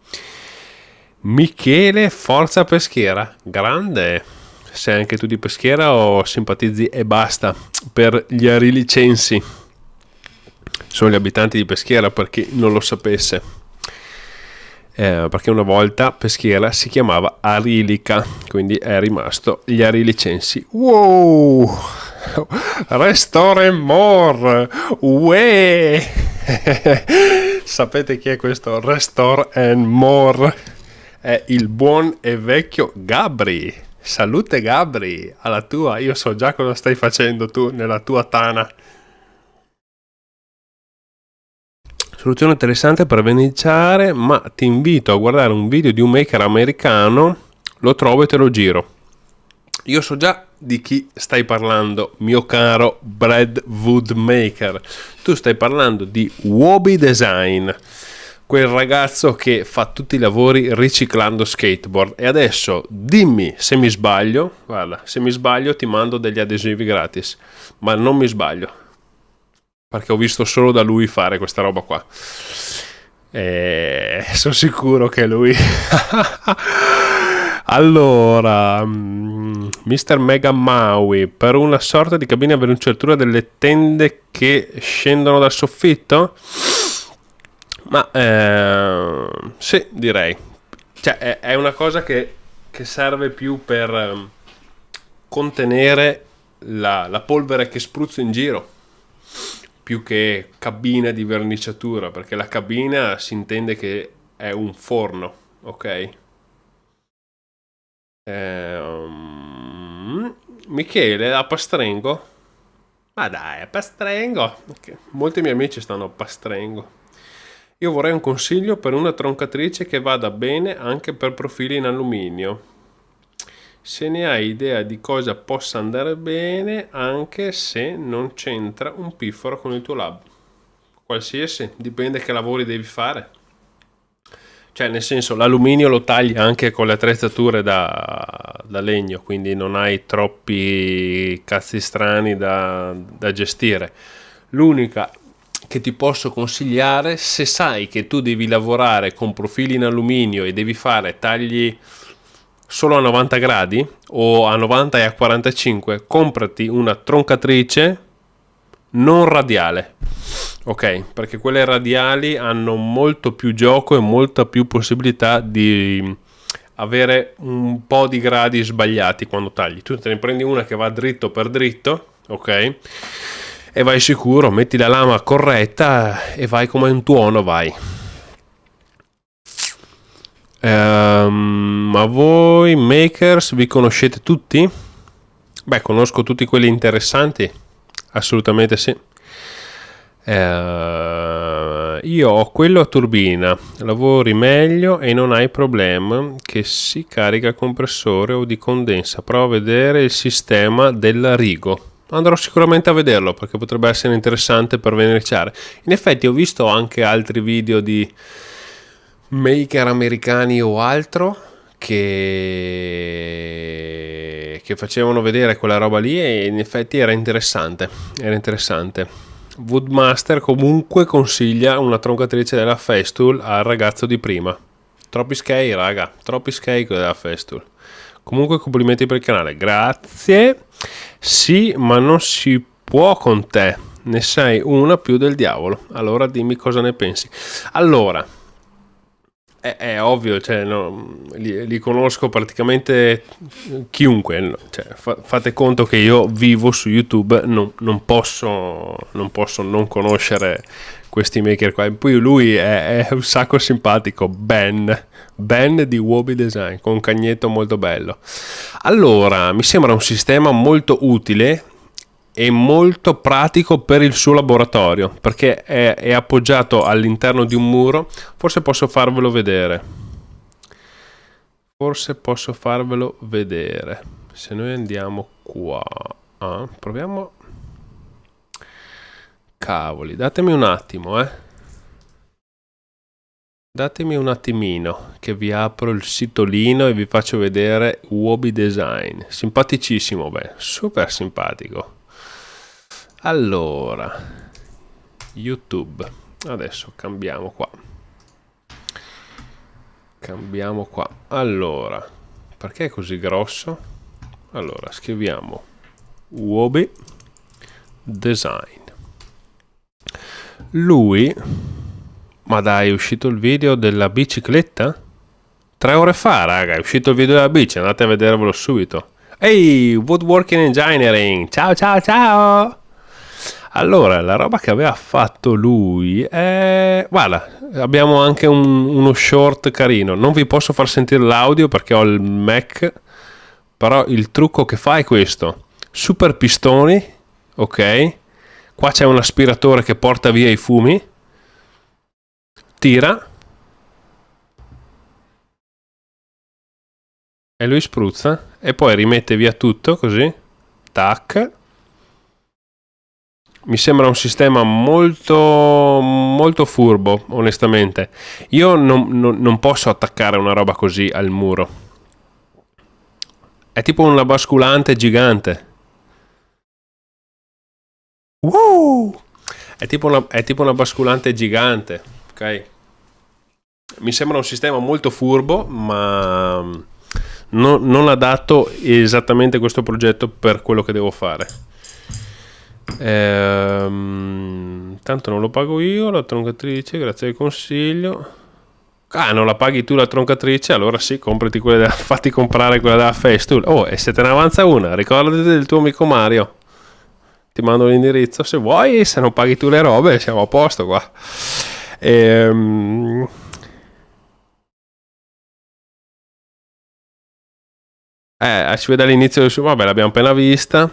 Michele, forza Peschiera, grande. Sei anche tu di Peschiera o simpatizzi e basta per gli arilicensi? Sono gli abitanti di Peschiera, per chi non lo sapesse, perché una volta Peschiera si chiamava Arilica, quindi è rimasto gli arilicensi. Wow, Restore More, uè. Sapete chi è questo Restore and More? È il buon e vecchio Gabri. Salute Gabri, alla tua. Io so già cosa stai facendo tu nella tua tana. Soluzione interessante per verniciare, ma ti invito a guardare un video di un maker americano, lo trovo e te lo giro. Io so già di chi stai parlando, mio caro Brad Woodmaker. Tu stai parlando di Wobi Design, quel ragazzo che fa tutti i lavori riciclando skateboard. E adesso dimmi se mi sbaglio. Guarda, se mi sbaglio ti mando degli adesivi gratis, ma non mi sbaglio, perché ho visto solo da lui fare questa roba qua. Sono sicuro che lui. Allora, Mr. Mega Maui, per una sorta di cabina a velucciatura delle tende che scendono dal soffitto? Ma sì, direi. Cioè, è una cosa che serve più per contenere la polvere che spruzzo in giro, più che cabina di verniciatura, perché la cabina si intende che è un forno, ok? Michele, a Pastrengo? Ma dai, a Pastrengo? Okay. Molti miei amici stanno a Pastrengo. Io vorrei un consiglio per una troncatrice che vada bene anche per profili in alluminio. Se ne hai idea di cosa possa andare bene, anche se non c'entra un piffero con il tuo lab. Qualsiasi, dipende che lavori devi fare. Cioè, nel senso, l'alluminio lo tagli anche con le attrezzature da legno, quindi non hai troppi cazzi strani da gestire. L'unica che ti posso consigliare, se sai che tu devi lavorare con profili in alluminio e devi fare tagli solo a 90 gradi o a 90 e a 45, comprati una troncatrice non radiale, ok? Perché quelle radiali hanno molto più gioco e molta più possibilità di avere un po' di gradi sbagliati quando tagli. Tu te ne prendi una che va dritto per dritto, ok? E vai sicuro, metti la lama corretta e vai come un tuono, vai. Ma voi makers vi conoscete tutti? Beh, conosco tutti quelli interessanti, assolutamente sì. Io ho quello a turbina, lavori meglio e non hai problema che si carica il compressore o di condensa. Prova a vedere il sistema della Rigo. Andrò sicuramente a vederlo perché potrebbe essere interessante per verniciare. In effetti ho visto anche altri video di maker americani o altro che facevano vedere quella roba lì e in effetti era interessante. Woodmaster comunque consiglia una troncatrice della Festool al ragazzo di prima. Troppi skate, raga, troppi skate della Festool. Comunque complimenti per il canale, grazie. Sì, ma non si può con te. ne sei una più del diavolo. Allora dimmi cosa ne pensi. Allora, è ovvio, cioè, no, li conosco praticamente chiunque, no? Cioè, fate conto che io vivo su YouTube, non posso non conoscere questi maker qua. E poi lui è un sacco simpatico, Ben di Wobi Design, con un cagnetto molto bello. Allora, mi sembra un sistema molto utile e molto pratico per il suo laboratorio, perché è appoggiato all'interno di un muro. Forse posso farvelo vedere. Se noi andiamo qua, proviamo. Cavoli, datemi un attimo, datemi un attimino che vi apro il sitolino e vi faccio vedere Wobi Design. Simpaticissimo, super simpatico. Allora, YouTube, adesso cambiamo qua. Allora, perché è così grosso? Allora, scriviamo Wobi Design. Lui, ma dai, è uscito il video della bicicletta? 3 ore fa, raga, è uscito il video della bici, andate a vedervelo subito. Ehi, Woodworking Engineering, ciao! Allora, la roba che aveva fatto lui è... Guarda, abbiamo anche uno short carino. Non vi posso far sentire l'audio perché ho il Mac, però il trucco che fa è questo. Super pistoni, ok? Qua c'è un aspiratore che porta via i fumi. Tira. E lui spruzza. E poi rimette via tutto, così. Tac. Mi sembra un sistema molto furbo, onestamente. Io non posso attaccare una roba così al muro. È tipo una basculante gigante. È tipo una basculante gigante, ok? Mi sembra un sistema molto furbo, ma non adatto esattamente questo progetto per quello che devo fare. Tanto non lo pago io la troncatrice, grazie al consiglio. Non la paghi tu la troncatrice? Allora sì, comprati quella fatti comprare quella della Festool. E se te ne avanza una, ricordati del tuo amico Mario, ti mando l'indirizzo se vuoi. Se non paghi tu le robe siamo a posto qua. Si vede all'inizio del suo, vabbè, l'abbiamo appena vista.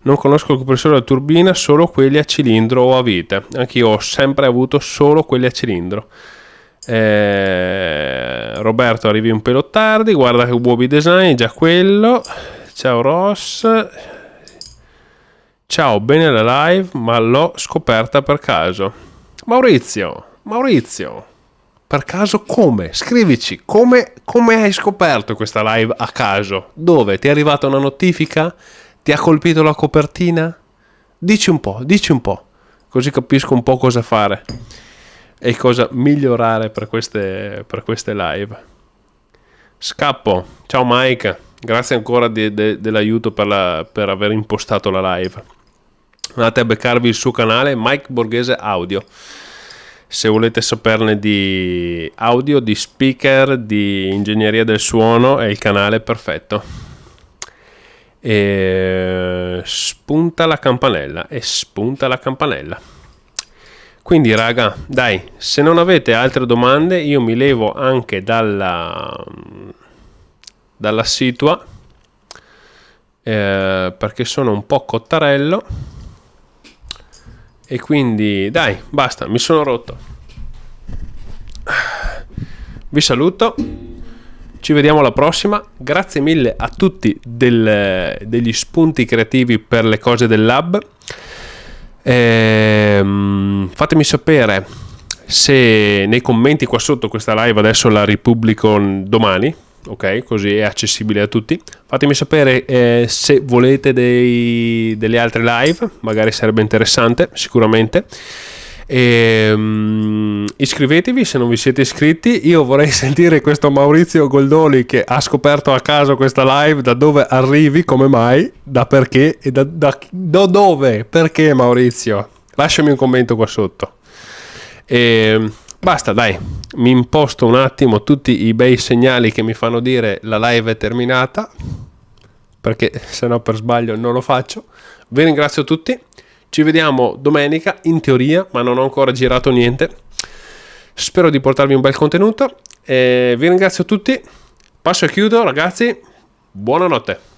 Non conosco il compressore a turbina, solo quelli a cilindro o a vite. Anch'io ho sempre avuto solo quelli a cilindro. Roberto, arrivi un pelo tardi. Guarda che Wobi Design, già quello. Ciao Ross. Ciao, bene la live, ma l'ho scoperta per caso. Maurizio, per caso come? Scrivici, come hai scoperto questa live a caso? Dove? Ti è arrivata una notifica? Ti ha colpito la copertina? Dici un po', così capisco un po' cosa fare e cosa migliorare per queste live. Scappo, ciao Mike, grazie ancora dell'aiuto per aver impostato la live. Andate a beccarvi il suo canale, Mike Borghese Audio, se volete saperne di audio, di speaker, di ingegneria del suono. È il canale perfetto. E spunta la campanella. Quindi raga, dai, se non avete altre domande io mi levo anche dalla situa, perché sono un po' cottarello e quindi dai, basta, mi sono rotto. Vi saluto. Ci vediamo alla prossima. Grazie mille a tutti degli spunti creativi per le cose del lab. Fatemi sapere se nei commenti qua sotto, questa live adesso la ripubblico domani, ok? Così è accessibile a tutti. Fatemi sapere se volete delle altre live, magari sarebbe interessante, sicuramente. Iscrivetevi se non vi siete iscritti. Io vorrei sentire questo Maurizio Goldoni che ha scoperto a caso questa live, da dove arrivi, come mai, da perché e da dove, perché Maurizio. lasciami un commento qua sotto. E basta, dai, mi imposto un attimo tutti i bei segnali che mi fanno dire la live è terminata, perché se no per sbaglio non lo faccio. Vi ringrazio tutti, ci vediamo domenica in teoria, ma non ho ancora girato niente. Spero di portarvi un bel contenuto e vi ringrazio tutti. Passo e chiudo, ragazzi, buonanotte.